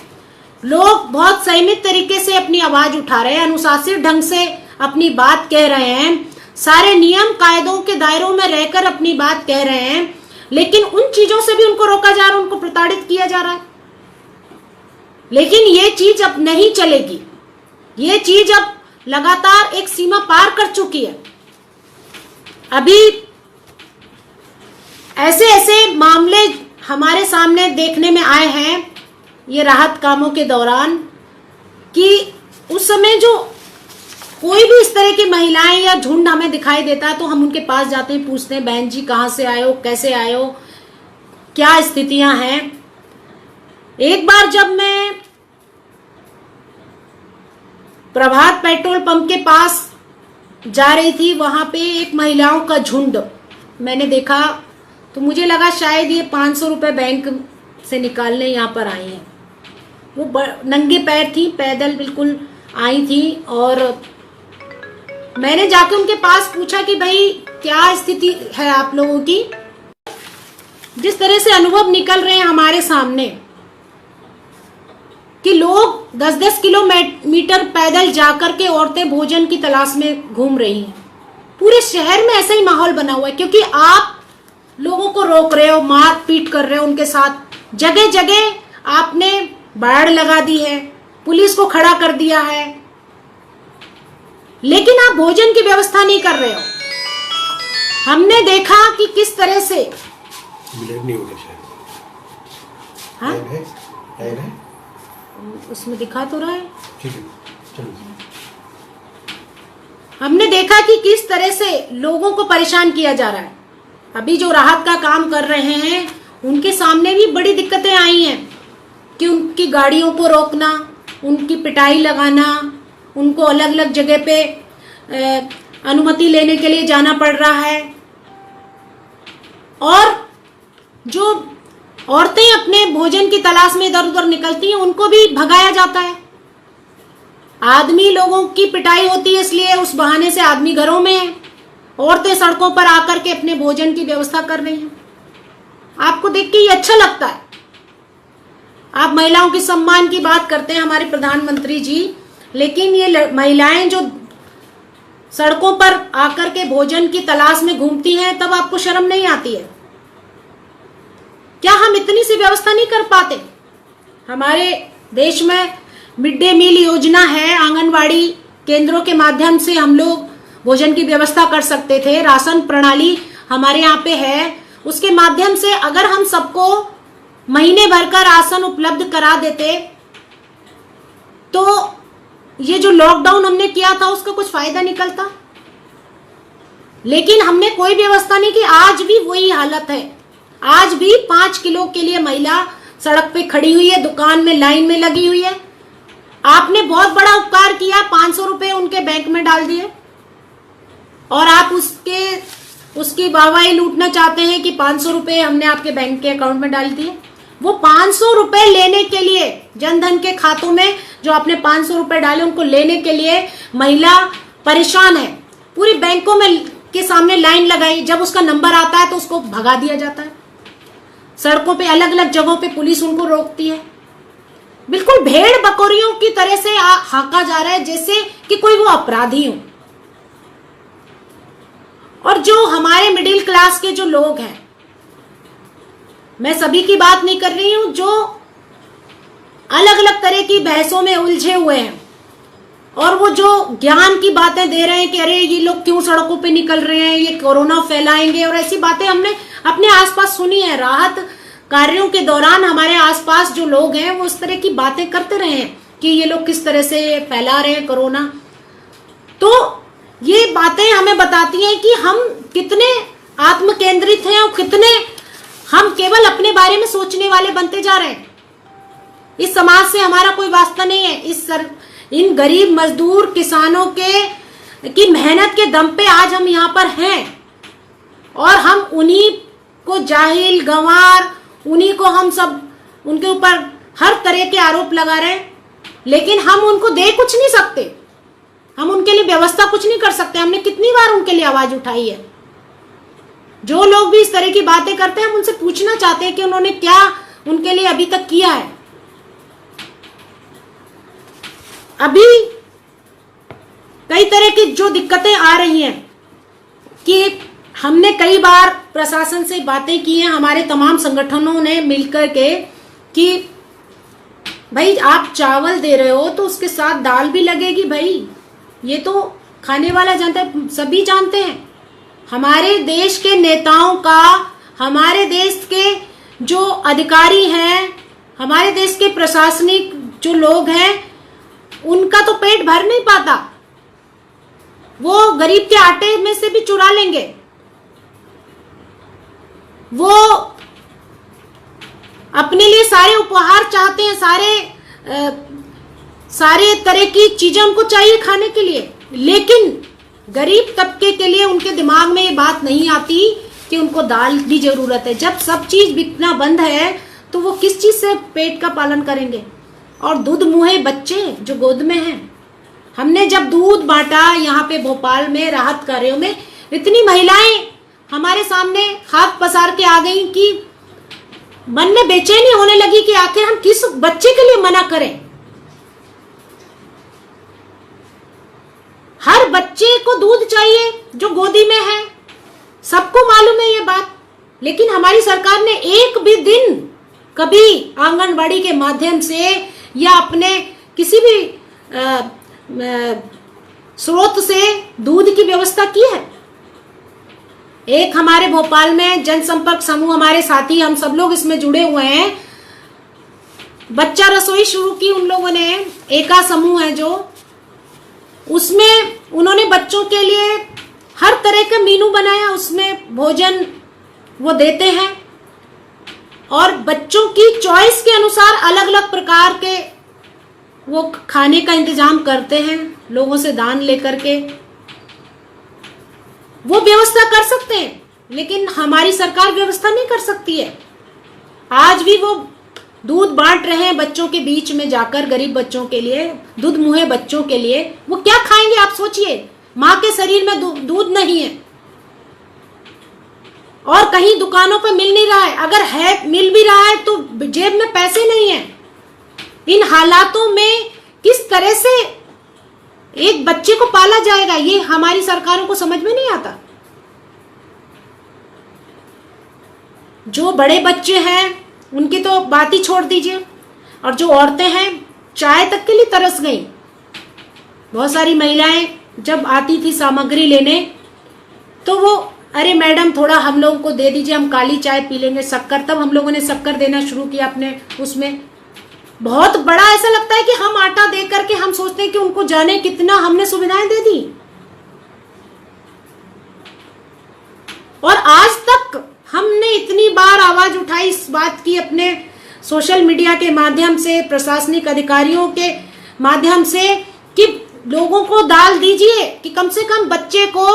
लोग बहुत संयमित तरीके से अपनी आवाज उठा रहे हैं, अनुशासित ढंग से अपनी बात कह रहे हैं, सारे नियम कायदों के दायरों में रहकर अपनी बात कह रहे हैं, लेकिन उन चीजों से भी उनको रोका जा रहा है, उनको प्रताड़ित किया जा रहा है। लेकिन ये चीज अब नहीं चलेगी। ये चीज अब लगातार एक सीमा पार कर चुकी है। अभी ऐसे ऐसे मामले हमारे सामने देखने में आए हैं ये राहत कामों के दौरान कि उस समय जो कोई भी इस तरह की महिलाएं या झुंड हमें दिखाई देता है तो हम उनके पास जाते हैं, पूछते हैं बहन जी कहाँ से आए हो, कैसे आए हो, क्या स्थितियां हैं। एक बार जब मैं प्रभात पेट्रोल पंप के पास जा रही थी, वहां पे एक महिलाओं का झुंड मैंने देखा, तो मुझे लगा शायद ये 500 रुपए बैंक से निकालने यहाँ पर आई हैं। वो नंगे पैर थी, पैदल बिल्कुल आई थी, और मैंने जाके उनके पास पूछा कि भाई क्या स्थिति है आप लोगों की। जिस तरह से अनुभव निकल रहे हैं हमारे सामने कि लोग 10-10 किलोमीटर पैदल जाकर के औरतें भोजन की तलाश में घूम रही हैं। पूरे शहर में ऐसा ही माहौल बना हुआ है, क्योंकि आप लोगों को रोक रहे हो, मार पीट कर रहे हो उनके साथ। जगह जगह आपने बाड़ लगा दी है, पुलिस को खड़ा कर दिया है, लेकिन आप भोजन की व्यवस्था नहीं कर रहे हो। हमने देखा कि किस तरह से नहीं हो गया। हाँ? है? उसमें दिखा तो रहा है। ठीक है, चलो। हमने देखा कि किस तरह से लोगों को परेशान किया जा रहा है। अभी जो राहत का काम कर रहे हैं उनके सामने भी बड़ी दिक्कतें आई हैं कि उनकी गाड़ियों को रोकना, उनकी पिटाई लगाना, उनको अलग अलग जगह पे अनुमति लेने के लिए जाना पड़ रहा है, और जो औरतें अपने भोजन की तलाश में इधर उधर निकलती हैं उनको भी भगाया जाता है। आदमी लोगों की पिटाई होती है, इसलिए उस बहाने से आदमी घरों में है, औरतें सड़कों पर आकर के अपने भोजन की व्यवस्था कर रही हैं। आपको देख के ये अच्छा लगता है। आप महिलाओं के सम्मान की बात करते हैं हमारे प्रधानमंत्री जी, लेकिन ये महिलाएं जो सड़कों पर आकर के भोजन की तलाश में घूमती हैं, तब आपको शर्म नहीं आती है? क्या हम इतनी सी व्यवस्था नहीं कर पाते? हमारे देश में मिड डे मील योजना है, आंगनवाड़ी केंद्रों के माध्यम से हम लोग भोजन की व्यवस्था कर सकते थे। राशन प्रणाली हमारे यहाँ पे है, उसके माध्यम से अगर हम सबको महीने भर का राशन उपलब्ध करा देते तो ये जो लॉकडाउन हमने किया था उसका कुछ फायदा निकलता। लेकिन हमने कोई व्यवस्था नहीं की। आज भी वही हालत है। आज भी 5 किलो के लिए महिला सड़क पे खड़ी हुई है, दुकान में लाइन में लगी हुई है। आपने बहुत बड़ा उपकार किया, 500 रुपए उनके बैंक में डाल दिए, और आप उसकी वाहवाही लूटना चाहते हैं कि 500 रुपए हमने आपके बैंक के अकाउंट में डाल दिए। वो 500 रुपए लेने के लिए, जनधन के खातों में जो आपने 500 रुपए डाले उनको लेने के लिए महिला परेशान है। पूरी बैंकों में के सामने लाइन लगाई, जब उसका नंबर आता है तो उसको भगा दिया जाता है। सड़कों पे अलग अलग जगहों पे पुलिस उनको रोकती है। बिल्कुल भेड़ बकरियों की तरह से हाका जा रहा है, जैसे कि कोई वो अपराधी हो। और जो हमारे मिडिल क्लास के जो लोग हैं, मैं सभी की बात नहीं कर रही हूं, जो अलग अलग तरह की बहसों में उलझे हुए हैं और वो जो ज्ञान की बातें दे रहे हैं कि अरे ये लोग क्यों सड़कों पे निकल रहे हैं, ये कोरोना फैलाएंगे, और ऐसी बातें हमने अपने आसपास सुनी है। राहत कार्यों के दौरान हमारे आसपास जो लोग हैं वो इस तरह की बातें करते रहे हैं कि ये लोग किस तरह से फैला रहे हैं कोरोना। तो ये बातें हमें बताती हैं कि हम कितने आत्म केंद्रित हैं और कितने हम केवल अपने बारे में सोचने वाले बनते जा रहे हैं। इस समाज से हमारा कोई वास्ता नहीं है। इन गरीब मजदूर किसानों की मेहनत के दम पे आज हम यहाँ पर हैं, और हम उन्हीं को जाहिल गंवार, उन्हीं को हम सब उनके ऊपर हर तरह के आरोप लगा रहे हैं, लेकिन हम उनको दे कुछ नहीं सकते। हम उनके लिए व्यवस्था कुछ नहीं कर सकते। हमने कितनी बार उनके लिए आवाज उठाई है। जो लोग भी इस तरह की बातें करते हैं, हम उनसे पूछना चाहते हैं कि उन्होंने क्या उनके लिए अभी तक किया है। अभी कई तरह की जो दिक्कतें आ रही हैं कि हमने कई बार प्रशासन से बातें की हैं, हमारे तमाम संगठनों ने मिलकर के, कि भाई आप चावल दे रहे हो तो उसके साथ दाल भी लगेगी भाई, ये तो खाने वाला जानता है, सभी जानते हैं। हमारे देश के नेताओं का, हमारे देश के जो अधिकारी हैं, हमारे देश के प्रशासनिक जो लोग हैं, उनका तो पेट भर नहीं पाता, वो गरीब के आटे में से भी चुरा लेंगे। वो अपने लिए सारे उपहार चाहते हैं, सारे तरह की चीजें उनको चाहिए खाने के लिए, लेकिन गरीब तबके के लिए उनके दिमाग में ये बात नहीं आती कि उनको दाल की जरूरत है। जब सब चीज बिकना बंद है तो वो किस चीज से पेट का पालन करेंगे। और दूध मुहे बच्चे जो गोद में हैं, हमने जब दूध बांटा यहाँ पे भोपाल में राहत कार्यों में, इतनी महिलाएं हमारे सामने हाथ पसार के आ गई कि मन में बेचैनी होने लगी कि आखिर हम किस बच्चे के लिए मना करें। हर बच्चे को दूध चाहिए जो गोदी में है, सबको मालूम है ये बात, लेकिन हमारी सरकार ने एक भी दिन कभी आंगनबाड़ी के माध्यम से या अपने किसी भी स्रोत से दूध की व्यवस्था की है। एक हमारे भोपाल में जनसंपर्क समूह, हमारे साथी, हम सब लोग इसमें जुड़े हुए हैं, बच्चा रसोई शुरू की उन लोगों ने, एका समूह है जो, उसमें उन्होंने बच्चों के लिए हर तरह का मेनू बनाया, उसमें भोजन वो देते हैं और बच्चों की चॉइस के अनुसार अलग अलग प्रकार के वो खाने का इंतजाम करते हैं, लोगों से दान लेकर के वो व्यवस्था कर सकते हैं, लेकिन हमारी सरकार व्यवस्था नहीं कर सकती है। आज भी वो दूध बांट रहे हैं बच्चों के बीच में जाकर, गरीब बच्चों के लिए, दूध मुहे बच्चों के लिए। वो क्या खाएंगे आप सोचिए, माँ के शरीर में दूध नहीं है और कहीं दुकानों पर मिल नहीं रहा है, अगर है मिल भी रहा है तो जेब में पैसे नहीं है। इन हालातों में किस तरह से एक बच्चे को पाला जाएगा, ये हमारी सरकारों को समझ में नहीं आता। जो बड़े बच्चे हैं उनकी तो बात ही छोड़ दीजिए, और जो औरतें हैं चाय तक के लिए तरस गई। बहुत सारी महिलाएं जब आती थी सामग्री लेने तो वो, अरे मैडम थोड़ा हम लोगों को दे दीजिए, हम काली चाय पी लेंगे, शक्कर, तब हम लोगों ने शक्कर देना शुरू किया अपने उसमें। बहुत बड़ा ऐसा लगता है कि हम आटा दे करके हम सोचते हैं कि उनको जाने कितना हमने सुविधाएं दे दी। और आज तक हमने इतनी बार आवाज उठाई इस बात की, अपने सोशल मीडिया के माध्यम से, प्रशासनिक अधिकारियों के माध्यम से, कि लोगों को दाल दीजिए, कि कम से कम बच्चे को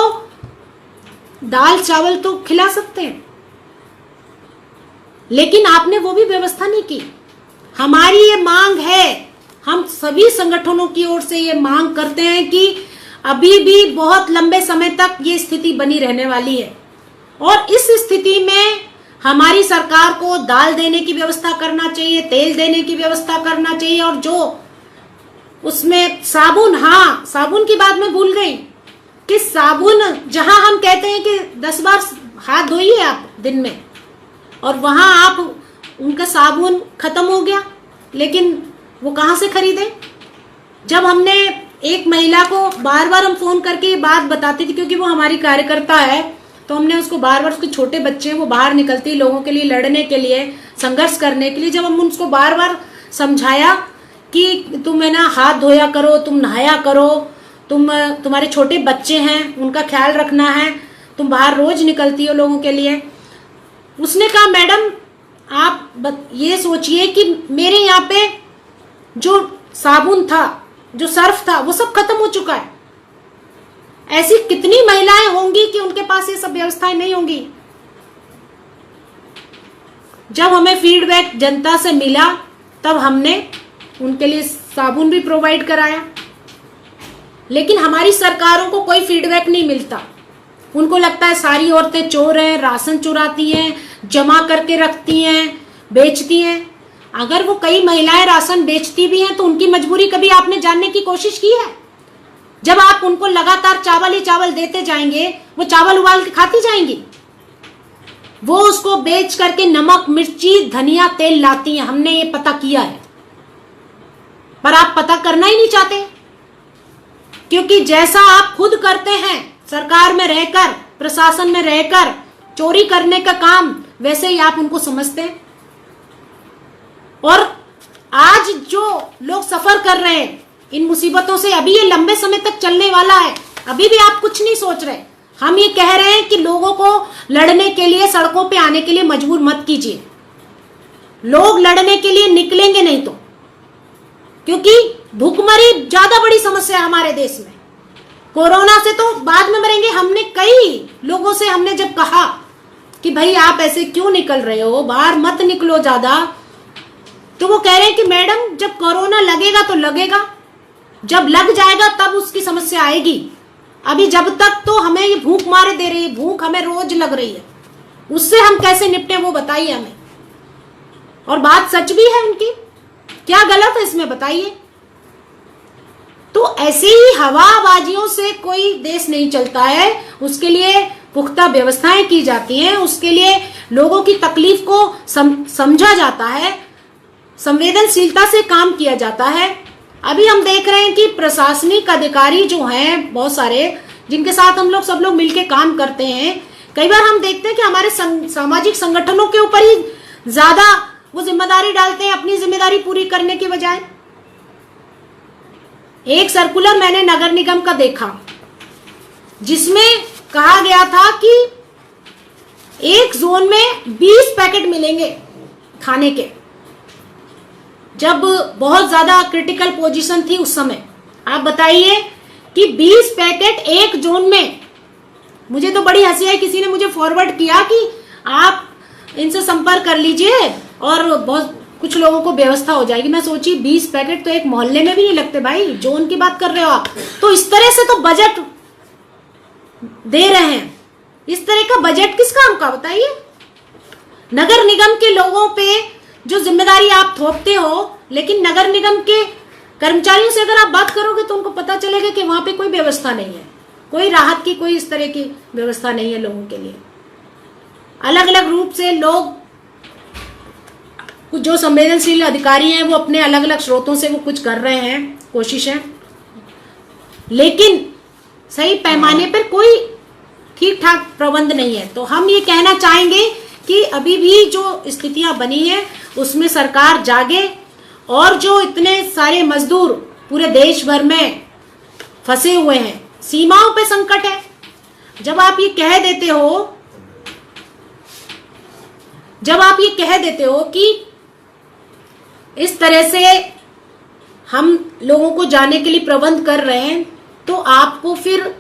दाल चावल तो खिला सकते हैं, लेकिन आपने वो भी व्यवस्था नहीं की। हमारी ये मांग है, हम सभी संगठनों की ओर से ये मांग करते हैं कि अभी भी बहुत लंबे समय तक ये स्थिति बनी रहने वाली है, और इस स्थिति में हमारी सरकार को दाल देने की व्यवस्था करना चाहिए, तेल देने की व्यवस्था करना चाहिए, और जो उसमें साबुन, हाँ साबुन की बात मैं भूल गई कि साबुन, जहां हम कहते हैं कि 10 बार हाथ धोइए आप दिन में, और वहां आप उनका साबुन खत्म हो गया, लेकिन वो कहां से खरीदे। जब हमने एक महिला को बार बार हम फोन करके ये बात बताती थी, क्योंकि वो हमारी कार्यकर्ता है, तो हमने उसको बार बार, उसके छोटे बच्चे हैं, वो बाहर निकलती है लोगों के लिए लड़ने के लिए, संघर्ष करने के लिए, जब हम उसको बार बार समझाया कि तुम है ना हाथ धोया करो, तुम नहाया करो, तुम्हारे छोटे बच्चे हैं उनका ख्याल रखना है, तुम बाहर रोज निकलती हो लोगों के लिए, उसने कहा मैडम आप ये सोचिए कि मेरे यहाँ पे जो साबुन था, जो सर्फ था, वो सब खत्म हो चुका है। ऐसी कितनी महिलाएं होंगी कि उनके पास ये सब व्यवस्थाएं नहीं होंगी। जब हमें फीडबैक जनता से मिला तब हमने उनके लिए साबुन भी प्रोवाइड कराया, लेकिन हमारी सरकारों को कोई फीडबैक नहीं मिलता। उनको लगता है सारी औरतें चोर हैं, राशन चुराती हैं, जमा करके रखती हैं, बेचती हैं। अगर वो कई महिलाएं राशन बेचती भी हैं तो उनकी मजबूरी कभी आपने जानने की कोशिश की है? जब आप उनको लगातार चावल ही चावल देते जाएंगे, वो चावल उबाल के खाती जाएंगी। वो उसको बेच करके नमक, मिर्ची, धनिया, तेल लाती हैं। हमने ये पता किया है, पर आप पता करना ही नहीं चाहते, क्योंकि जैसा आप खुद करते हैं सरकार में रहकर, प्रशासन में रहकर चोरी करने का काम, वैसे ही आप उनको समझते हैं। और आज जो लोग सफर कर रहे हैं इन मुसीबतों से, अभी ये लंबे समय तक चलने वाला है। अभी भी आप कुछ नहीं सोच रहे। हम ये कह रहे हैं कि लोगों को लड़ने के लिए, सड़कों पे आने के लिए मजबूर मत कीजिए। लोग लड़ने के लिए निकलेंगे नहीं तो, क्योंकि भूखमरी ज्यादा बड़ी समस्या है हमारे देश में। कोरोना से तो बाद में मरेंगे। हमने कई लोगों से हमने जब कहा कि भाई आप ऐसे क्यों निकल रहे हो, बाहर मत निकलो ज्यादा, तो वो कह रहे हैं कि मैडम जब कोरोना लगेगा तो लगेगा, जब लग जाएगा तब उसकी समस्या आएगी। अभी जब तक तो हमें ये भूख मारे दे रही है, भूख हमें रोज लग रही है, उससे हम कैसे निपटे वो बताइए हमें। और बात सच भी है उनकी, क्या गलत है इसमें बताइए। तो ऐसे ही हवाबाजियों से कोई देश नहीं चलता है। उसके लिए पुख्ता व्यवस्थाएं की जाती हैं, उसके लिए लोगों की तकलीफ को समझा जाता है, संवेदनशीलता से काम किया जाता है। अभी हम देख रहे हैं कि प्रशासनिक अधिकारी जो हैं बहुत सारे, जिनके साथ हम लोग सब लोग मिलके काम करते हैं, कई बार हम देखते हैं कि हमारे सामाजिक संगठनों के ऊपर ही ज्यादा वो जिम्मेदारी डालते हैं अपनी जिम्मेदारी पूरी करने की बजाय। एक सर्कुलर मैंने नगर निगम का देखा जिसमें कहा गया था कि एक जोन में 20 पैकेट मिलेंगे खाने के, जब बहुत ज्यादा क्रिटिकल पोजीशन थी उस समय। आप बताइए कि 20 पैकेट एक जोन में। मुझे तो बड़ी हंसी आई, किसी ने मुझे फॉरवर्ड किया कि आप इनसे संपर्क कर लीजिए और बहुत कुछ लोगों को व्यवस्था हो जाएगी। मैं सोची 20 पैकेट तो एक मोहल्ले में भी नहीं लगते भाई, जोन की बात कर रहे हो आप। तो इस तरह से तो बजट दे रहे हैं, इस तरह का बजट किस काम का बताइए। नगर निगम के लोगों पे जो जिम्मेदारी आप थोपते हो, लेकिन नगर निगम के कर्मचारियों से अगर आप बात करोगे तो उनको पता चलेगा कि वहां पे कोई व्यवस्था नहीं है, कोई राहत की, कोई इस तरह की व्यवस्था नहीं है लोगों के लिए। अलग अलग रूप से लोग, कुछ जो संवेदनशील अधिकारी हैं वो अपने अलग अलग स्रोतों से वो कुछ कर रहे हैं, कोशिशें, लेकिन सही पैमाने पर कोई ठीक ठाक प्रबंध नहीं है। तो हम ये कहना चाहेंगे कि अभी भी जो स्थितियां बनी हैं उसमें सरकार जागे, और जो इतने सारे मजदूर पूरे देश भर में फंसे हुए हैं, सीमाओं पे संकट है। जब आप ये कह देते हो कि इस तरह से हम लोगों को जाने के लिए प्रबंध कर रहे हैं, तो आपको फिर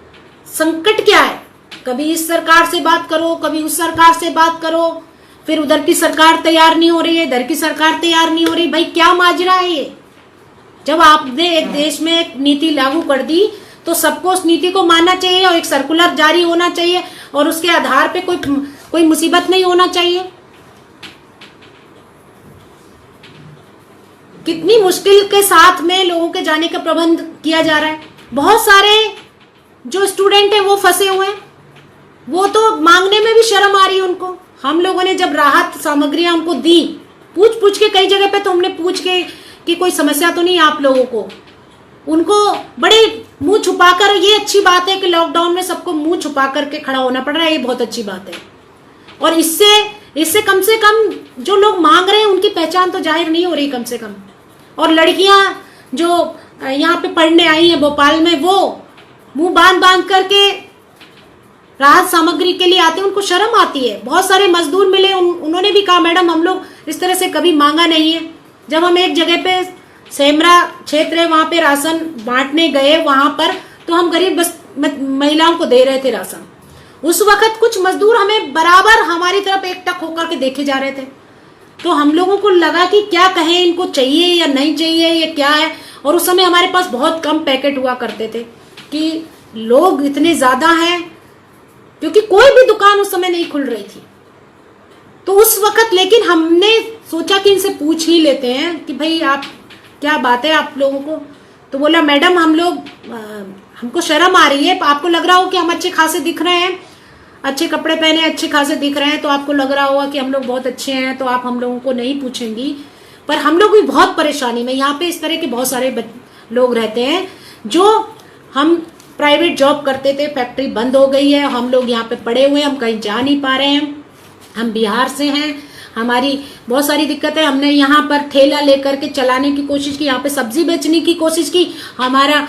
संकट क्या है? कभी इस सरकार से बात करो, कभी उस सरकार से बात करो, फिर उधर की सरकार तैयार नहीं हो रही है, इधर की सरकार तैयार नहीं हो रही। भाई क्या माजरा है ये? जब आपने एक देश में एक नीति लागू कर दी तो सबको उस नीति को मानना चाहिए और एक सर्कुलर जारी होना चाहिए और उसके आधार पे कोई मुसीबत नहीं होना चाहिए। कितनी मुश्किल के साथ में लोगों के जाने का प्रबंध किया जा रहा है। बहुत सारे जो स्टूडेंट हैं वो फंसे हुए हैं, वो तो मांगने में भी शर्म आ रही है उनको। हम लोगों ने जब राहत सामग्रियां उनको दी, पूछ के, कई जगह पे तो हमने पूछ के कि कोई समस्या तो नहीं आप लोगों को, उनको बड़े मुंह छुपाकर, ये अच्छी बात है कि लॉकडाउन में सबको मुंह छुपा करके खड़ा होना पड़ रहा है, ये बहुत अच्छी बात है। और इससे कम से कम जो लोग मांग रहे हैं उनकी पहचान तो जाहिर नहीं हो रही कम से कम। और लड़कियां जो यहाँ पे पढ़ने आई हैं भोपाल में, वो मुंह बांध करके राहत सामग्री के लिए आते हैं, उनको शर्म आती है। बहुत सारे मजदूर मिले, उन्होंने भी कहा मैडम हम लोग इस तरह से कभी मांगा नहीं है। जब हम एक जगह पे सेमरा क्षेत्र है वहां पे राशन बांटने गए, वहां पर तो हम गरीब बस महिलाओं को दे रहे थे राशन। उस वक्त कुछ मजदूर हमें बराबर हमारी तरफ एकटक होकर के देखे जा रहे थे, तो हम लोगों को लगा कि क्या कहें, इनको चाहिए या नहीं चाहिए, ये क्या है। और उस समय हमारे पास बहुत कम पैकेट हुआ करते थे कि लोग इतने ज्यादा हैं, क्योंकि कोई भी दुकान उस समय नहीं खुल रही थी। तो उस वक्त लेकिन हमने सोचा कि इनसे पूछ ही लेते हैं कि भाई आप क्या बात है आप लोगों को। तो बोला मैडम हम लोग हमको शर्म आ रही है, आपको लग रहा हो कि हम अच्छे खासे दिख रहे हैं, अच्छे कपड़े पहने अच्छे खासे दिख रहे हैं, तो आपको लग रहा होगा कि हम लोग बहुत अच्छे हैं, तो आप हम लोगों को नहीं पूछेंगी। पर हम लोग भी बहुत परेशानी में, यहाँ पे इस तरह के बहुत सारे लोग रहते हैं जो हम प्राइवेट जॉब करते थे, फैक्ट्री बंद हो गई है, हम लोग यहाँ पे पड़े हुए हैं, हम कहीं जा नहीं पा रहे हैं, हम बिहार से हैं, हमारी बहुत सारी दिक्कत है। हमने यहाँ पर ठेला लेकर के चलाने की कोशिश की, यहाँ पे सब्जी बेचने की कोशिश की, हमारा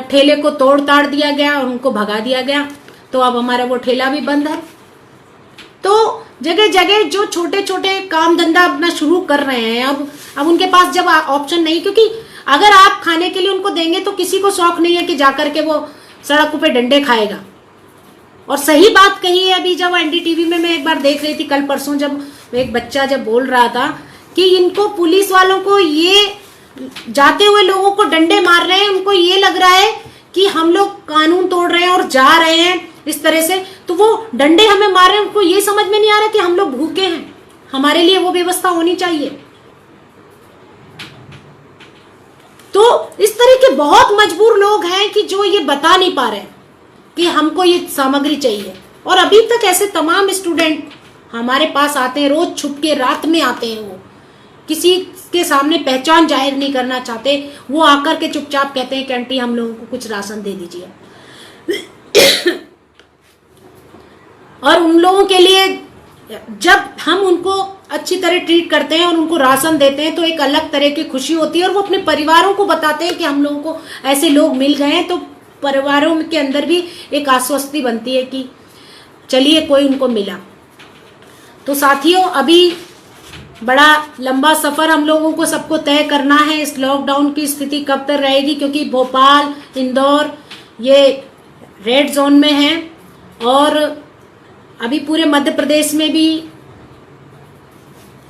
ठेले को तोड़ ताड़ दिया गया और उनको भगा दिया गया, तो अब हमारा वो ठेला भी बंद है। तो जगह जगह जो छोटे छोटे काम धंधा अपना शुरू कर रहे हैं, अब उनके पास जब ऑप्शन नहीं, क्योंकि अगर आप खाने के लिए उनको देंगे तो किसी को शौक नहीं है कि जाकर के वो सड़कों पे डंडे खाएगा। और सही बात कही है, अभी जब एनडीटीवी में मैं एक बार देख रही थी कल परसों, जब एक बच्चा जब बोल रहा था कि इनको पुलिस वालों को ये जाते हुए लोगों को डंडे मार रहे हैं, उनको ये लग रहा है कि हम लोग कानून तोड़ रहे हैं और जा रहे हैं इस तरह से, तो वो डंडे हमें मार रहे हैं, उनको ये समझ में नहीं आ रहा कि हम लोग भूखे हैं, हमारे लिए वो व्यवस्था होनी चाहिए। तो इस तरह के बहुत मजबूर लोग हैं कि जो ये बता नहीं पा रहे कि हमको ये सामग्री चाहिए। और अभी तक ऐसे तमाम स्टूडेंट हमारे पास आते हैं, रोज छुप के रात में आते हैं, वो किसी के सामने पहचान जाहिर नहीं करना चाहते, वो आकर के चुपचाप कहते हैं कि आंटी हम लोगों को कुछ राशन दे दीजिए। और उन लोगों के लिए जब हम उनको अच्छी तरह ट्रीट करते हैं और उनको राशन देते हैं तो एक अलग तरह की खुशी होती है, और वो अपने परिवारों को बताते हैं कि हम लोगों को ऐसे लोग मिल गए हैं, तो परिवारों के अंदर भी एक आश्वस्ति बनती है कि चलिए कोई उनको मिला। तो साथियों, अभी बड़ा लंबा सफर हम लोगों को सबको तय करना है। इस लॉकडाउन की स्थिति कब तक रहेगी, क्योंकि भोपाल, इंदौर ये रेड जोन में है, और अभी पूरे मध्य प्रदेश में भी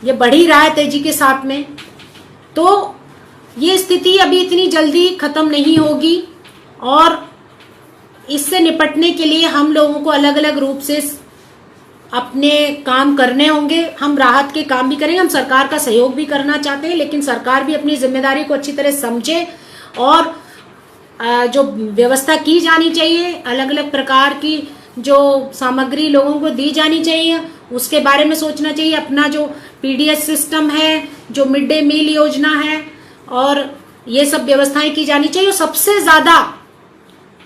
ये बढ़ ही रहा है तेजी के साथ में। तो ये स्थिति अभी इतनी जल्दी खत्म नहीं होगी, और इससे निपटने के लिए हम लोगों को अलग अलग रूप से अपने काम करने होंगे। हम राहत के काम भी करेंगे, हम सरकार का सहयोग भी करना चाहते हैं, लेकिन सरकार भी अपनी जिम्मेदारी को अच्छी तरह समझे, और जो व्यवस्था की जानी चाहिए, अलग अलग प्रकार की जो सामग्री लोगों को दी जानी चाहिए उसके बारे में सोचना चाहिए। अपना जो पीडीएस सिस्टम है, जो मिड डे मील योजना है, और ये सब व्यवस्थाएं की जानी चाहिए। और सबसे ज्यादा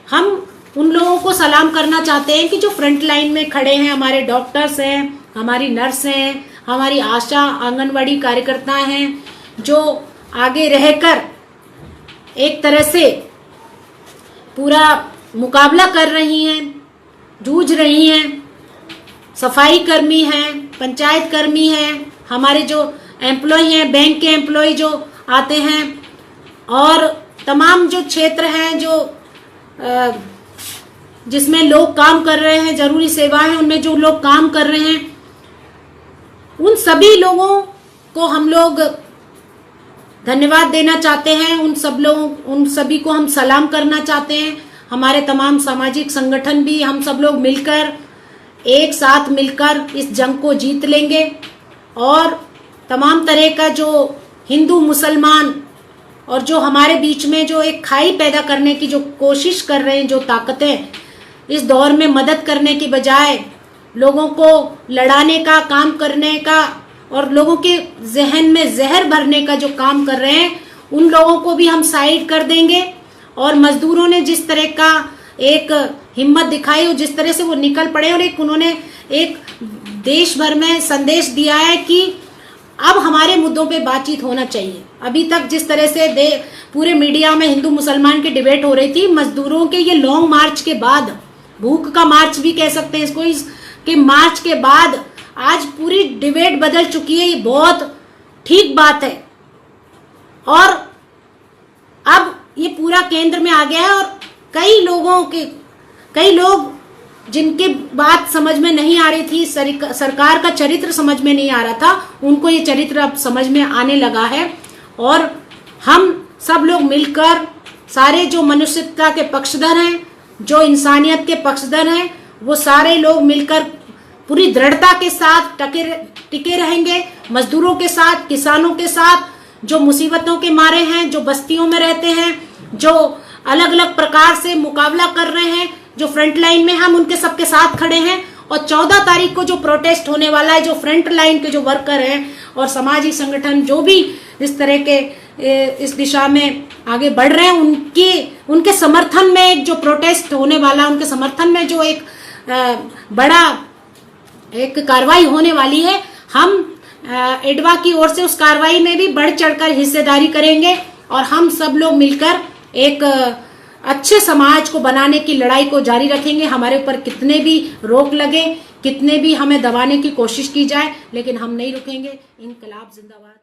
हम उन लोगों को सलाम करना चाहते हैं कि जो फ्रंट लाइन में खड़े हैं, हमारे डॉक्टर्स हैं, हमारी नर्स हैं, हमारी आशा आंगनवाड़ी कार्यकर्ता हैं, जो आगे रहकर एक तरह से पूरा मुकाबला कर रही हैं, जूझ रही हैं। सफाई कर्मी हैं, पंचायत कर्मी हैं, हमारे जो एम्प्लॉय हैं, बैंक के एम्प्लॉय जो आते हैं, और तमाम जो क्षेत्र हैं जो जिसमें लोग काम कर रहे हैं, जरूरी सेवाएं उनमें जो लोग काम कर रहे हैं, उन सभी लोगों को हम लोग धन्यवाद देना चाहते हैं। उन सभी को हम सलाम करना चाहते हैं। हमारे तमाम सामाजिक संगठन भी, हम सब लोग मिलकर एक साथ मिलकर इस जंग को जीत लेंगे, और तमाम तरह का जो हिंदू मुसलमान और जो हमारे बीच में जो एक खाई पैदा करने की जो कोशिश कर रहे हैं, जो ताकतें इस दौर में मदद करने की बजाय लोगों को लड़ाने का काम करने का और लोगों के जहन में जहर भरने का जो काम कर रहे हैं, उन लोगों को भी हम साइड कर देंगे। और मजदूरों ने जिस तरह का एक हिम्मत दिखाई और जिस तरह से वो निकल पड़े, और उन्होंने एक देश भर में संदेश दिया है कि अब हमारे मुद्दों पे बातचीत होना चाहिए। अभी तक जिस तरह से पूरे मीडिया में हिंदू मुसलमान की डिबेट हो रही थी, मजदूरों के ये लॉन्ग मार्च के बाद, भूख का मार्च भी कह सकते हैं इसको, इसके मार्च के बाद आज पूरी डिबेट बदल चुकी है। ये बहुत ठीक बात है, और अब ये पूरा केंद्र में आ गया है, और कई लोग जिनकी बात समझ में नहीं आ रही थी, सरकार का चरित्र समझ में नहीं आ रहा था, उनको ये चरित्र अब समझ में आने लगा है। और हम सब लोग मिलकर, सारे जो मनुष्यता के पक्षधर हैं, जो इंसानियत के पक्षधर हैं, वो सारे लोग मिलकर पूरी दृढ़ता के साथ टिके रहेंगे, मजदूरों के साथ, किसानों के साथ, जो मुसीबतों के मारे हैं, जो बस्तियों में रहते हैं, जो अलग अलग प्रकार से मुकाबला कर रहे हैं, जो फ्रंट लाइन में, हम उनके सबके साथ खड़े हैं। और 14 तारीख को जो प्रोटेस्ट होने वाला है, जो फ्रंट लाइन के जो वर्कर हैं और सामाजिक संगठन जो भी इस तरह के इस दिशा में आगे बढ़ रहे हैं, उनके समर्थन में एक जो प्रोटेस्ट होने वाला, उनके समर्थन में जो एक बड़ा एक कार्रवाई होने वाली है, हम एडवा की ओर से उस कार्रवाई में भी बढ़ चढ़कर हिस्सेदारी करेंगे और हम सब लोग मिलकर एक अच्छे समाज को बनाने की लड़ाई को जारी रखेंगे। हमारे ऊपर कितने भी रोक लगे, कितने भी हमें दबाने की कोशिश की जाए, लेकिन हम नहीं रुकेंगे। इनकलाब जिंदाबाद।